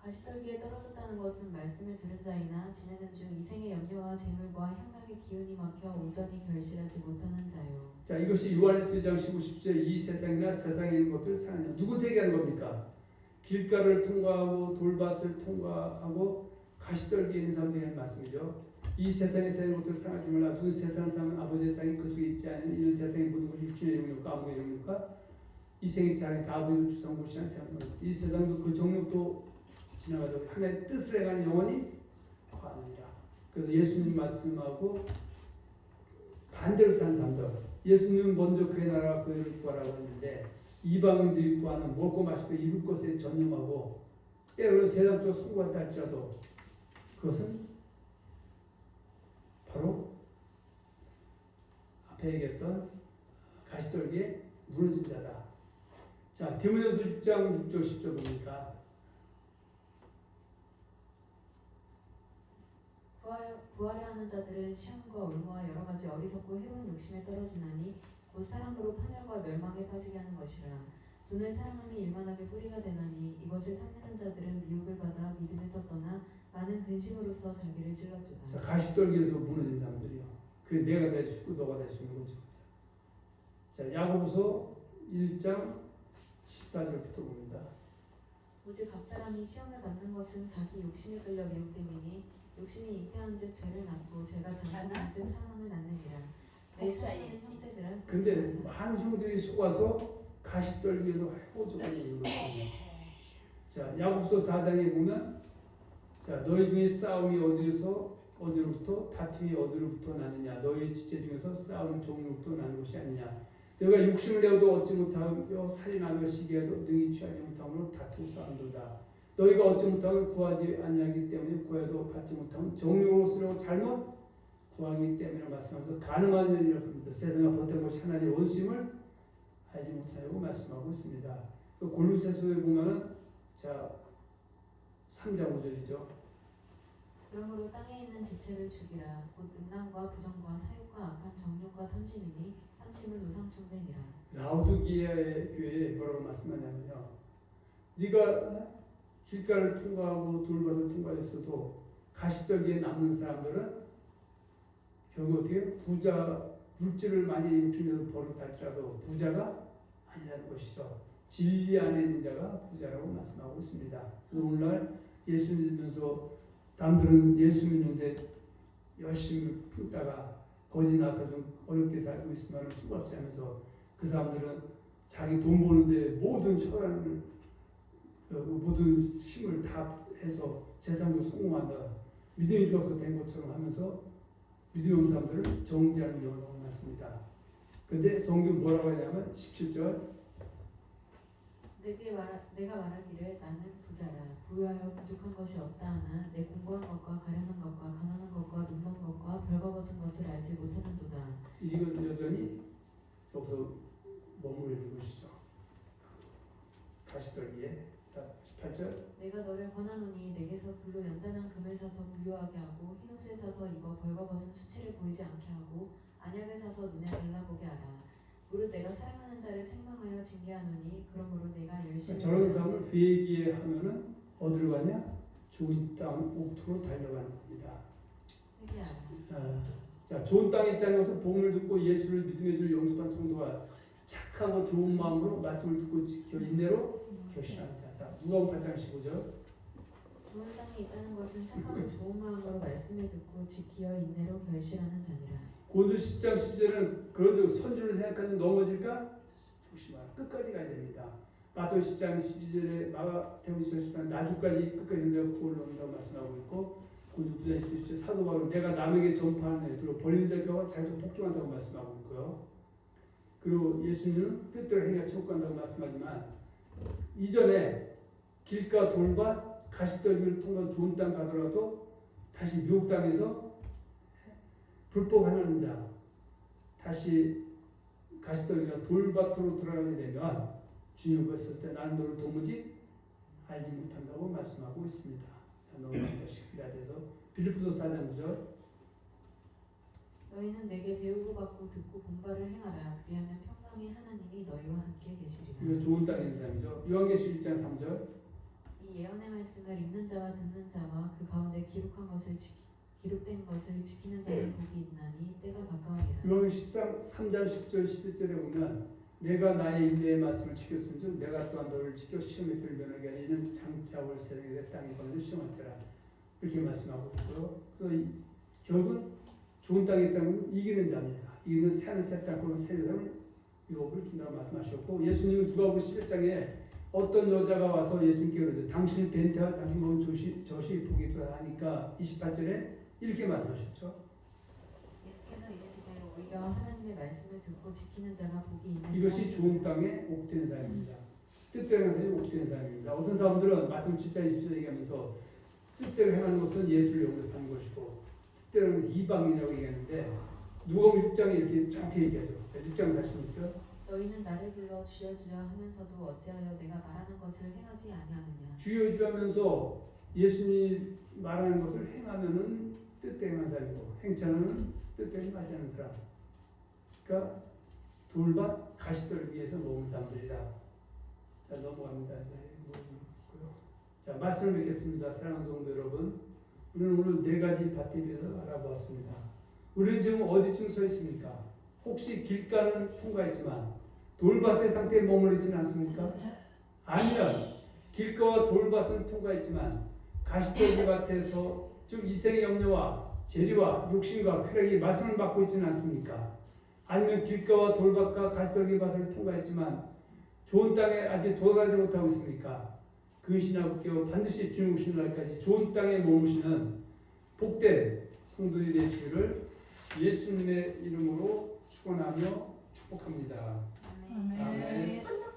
가시떨기에 떨어졌다는 것은 말씀을 들은 자이나 지내는 중 이생의 염려와 재물과 향락의 기운이 막혀 온전히 결실하지 못하는 자요. 자, 이것이 요한일서 2장 15, 10절 이 세상이나 세상에 있는 것들을 사랑하냐. 누구한테 얘기하는 겁니까? 길가를 통과하고 돌밭을 통과하고 가시떨기에 있는 사람들이 하는 말씀이죠. 이 세상에 사는 것들을 사랑하지 말라. 누군 세상을 사면 아버지의 사랑이 그 속에 있지 않은 이는 세상의 모든 것이 육신의 영역과 아무의 영역과 이 생의 자랑이 다 아버지의 주상 못이 않은 세상입니다. 이 세상도 그 정욕도 지나가도 하나의 뜻을 행하는 영혼이 거하느니라. 그래서 예수님 말씀하고 반대로 사는 사람들, 예수님은 먼저 그의 나라와 그 의를 구하라고 했는데 이방인들이 구하는 먹고 마시고 입을 것에 전념하고 때로는 세상적으로 성공한다 할지라도 그것은 바로 앞에 얘기했던 가시떨기에 무너진 자다. 자, 디모데후서 6장 6절 10절 봅니다. 부하려 하는 자들은 시험과 올무와 여러 가지 어리석고 해로운 욕심에 떨어지나니 곧 사람으로 파멸과 멸망에 빠지게 하는 것이라. 돈을 사랑함이 일만하게 뿌리가 되나니 이것을 탐내는 자들은 미혹을 받아 믿음에서 떠나 많은 근심으로써 자기를 찔렀도다. 자, 가시떨기에서 무너진 사람들이요. 그게 내가 될 수 있고 너가 될 수 있는 거죠. 자, 야고보서 1장 14절부터 봅니다. 오직 각 사람이 시험을 받는 것은 자기 욕심에 끌려 미혹됨이니 욕심이 잉태한즉 죄를 낳고 죄가 장성한즉 사망을 낳느니라. 내 사랑하는 형제들아. 근데 많은 형들이 속아서 가시떨기에서 호적하게 있는 것입니다. 자, 야고보서 4장에 보면 자, 너희 중에 싸움이 어디서 어디로부터 다툼이 어디로부터 나느냐 너희 지체 중에서 싸우는 종로부터 나는 것이 아니냐 너희가 욕심을 내어도 얻지 못하며 살인하며 시기해도 능히 취하지 못함으로 다투고 싸운도다 너희가 얻지 못하면 구하지 아니하기 때문에 구해도 받지 못하면 정욕으로 쓰려고 잘못 구하기 때문에 말씀하면서 가능한 일이라고 합니다. 세상에 보탠 것이 하나님의 원심을 알지 못하려고 말씀하고 있습니다. 골로새서에 보면은 자 3장 5절이죠. 그러므로 땅에 있는 지체를 죽이라. 곧 음란과 부정과 사욕과 악한 정욕과 탐심이니 탐심은 우상 숭배니라. 라우드기아의 교회에 뭐라고 말씀하냐면요. 네가 길가를 통과하고 돌밭을 통과했어도 가시떨기에 남는 사람들은 결국 어떻게 부자 물질을 많이 욕심내서 버릇할지라도 부자가 아니라는 것이죠. 진리 안에 있는 자가 부자라고 말씀하고 있습니다. 오늘날 예수 믿으면서 남들은 예수 믿는데 열심히 품다가 거지 나서 좀 어렵게 살고 있으면 수고하지 않으면서 그 사람들은 자기 돈 버는데 모든 혈안을 모든 힘을 다 해서 세상을 성공한다. 믿음이 좋아서 된 것처럼 하면서 믿음이 없는 사람들을 정죄하는 경우가 많습니다. 근데 성경 뭐라고 하냐면 17절 내가 말하기를 나는 부자라. 부유하여 부족한 것이 없다 하나 내 공부한 것과 가련한 것과 가난한 것과 눈먼 것과 벌거벗은 것을 알지 못하는도다. 이것은 여전히 여기서 머무르는 것이죠. 가시떨기에 18절 내가 너를 권하노니 내게서 불로 연단한 금을 사서 부유하게 하고 흰옷을 사서 입어 벌거벗은 수치를 보이지 않게 하고 안약을 사서 눈에 발라보게 하라. 무릇 내가 사랑하는 자를 책망하여 징계하노니 그러므로 내가 열심히 저런 사람을 회개에 하면은 어디로 가냐? 좋은 땅 옥토로 달려가는 겁니다. 회개하라. 자, 좋은 땅에 있다는 것은 복음을 듣고 예수를 믿음에 줄 영접한 성도가 착하고 좋은 마음으로 말씀을 듣고 지켜 인내로 결신하는 자. 자, 누가복음 8장 15절. 좋은 땅에 있다는 것은 착하고 좋은 마음으로 말씀을 듣고 지키어 인내로 결실하는 자니라. 고린도 10장 10절은 그런데 선주를 생각하는 넘어질까 조심하라. 끝까지 가야 됩니다. 마태복음 10장 12절에 마가복음 10장 10장 나주까지 끝까지 내가 구원을 얻는다고 말씀하고 있고 고린도 9장 11절 사도 바울은 내가 남에게 전파하는 애들로 버림이 될까봐 자기도 복종한다고 말씀하고 있고요. 그리고 예수님은 뜻대로 행하여 천국 간다고 말씀하지만 이전에 길가 돌밭 가시떨기를 통한 좋은 땅 가더라도 다시 미혹 땅에서 불법 행하는 자 다시 가시떨기나 돌밭으로 들어가게 되면 주님을 봤을 때 나는 너를 도무지 알지 못한다고 말씀하고 있습니다. 자, 넘어간다 시간이 다 돼서 빌립보서 4장 9절 너희는 내게 배우고 받고 듣고 본바를 행하라. 그리하면 평강의 하나님이 너희와 함께 계시리라. 이거 좋은 땅에 있는 사람이죠. 요한계시록 1장 3절 이 예언의 말씀을 읽는 자와 듣는 자와 그 가운데 기록된 것을 지키는 자는 복이 있나니 때가 가까우니라. 요한계시록 3장 10절 11절에 보면 내가 나의 인내의 말씀을 지켰은즉 내가 또한 너를 지켜 시험에 들면하게 하리 이는 장차 올 세상에 내 땅에 관하여 시험할 때라 이렇게 말씀하고 있고요. 그래서 결국은 좋은 땅에 있다면 이기는 자입니다. 이기는 새는 새 땅으로 새 세상을 유업을 준다고 말씀하셨고 예수님은 누가복음 11장에 어떤 여자가 와서 예수님께 그러죠. 당신 벤테와 당신 먹은 젖이 복이 있다 하니까 28절에 이렇게 말씀하셨죠. 예수께서 이르시되 오히려 하나님의 말씀을 듣고 지키는 자가 복이 있는 이것이 좋은 땅에 옥된 사람입니다. 뜻대로 행하는 사람이 옥된 사람입니다. 어떤 사람들은 마태복음 7장 20절 얘기하면서 뜻대로 행하는 것은 예수를 영접하는 것이고 뜻대로는 이방인이라고 얘기하는데 누가복음 6장에 이렇게 정확히 얘기하죠. 6장 46절 너희는 나를 불러 주여 주여 하면서도 어찌하여 내가 말하는 것을 행하지 아니하느냐. 주여 주여 하면서 예수님 말하는 것을 행하면은 뜻대로 행하는 사람이고 행치 않으면 뜻대로 행하지 않는 사람. 그러니까 돌밭 가시떨기에서 먹은 사람들이다. 자 넘어갑니다. 자 말씀을 뵙겠습니다. 사랑하는 성도 여러분, 우리는 오늘 네 가지 밭에 대해서 알아보았습니다. 우리는 지금 어디쯤 서 있습니까? 혹시 길가는 통과했지만 돌밭의 상태에 머물러 있지는 않습니까? 아니면 길가와 돌밭은 통과했지만 가시떨기 밭에서 즉 이생의 염려와 재리와 욕심과 쾌락이 말씀을 받고 있지는 않습니까? 아니면 길가와 돌밭과 가시떨기 밭을 통과했지만 좋은 땅에 아직 도달하지 못하고 있습니까? 그것이나 깨어 반드시 주님 오시는 날까지 좋은 땅에 머무시는 복된 성도들이 되시기를 예수님의 이름으로 축원하며 축복합니다. 아멘. 아멘. 끝나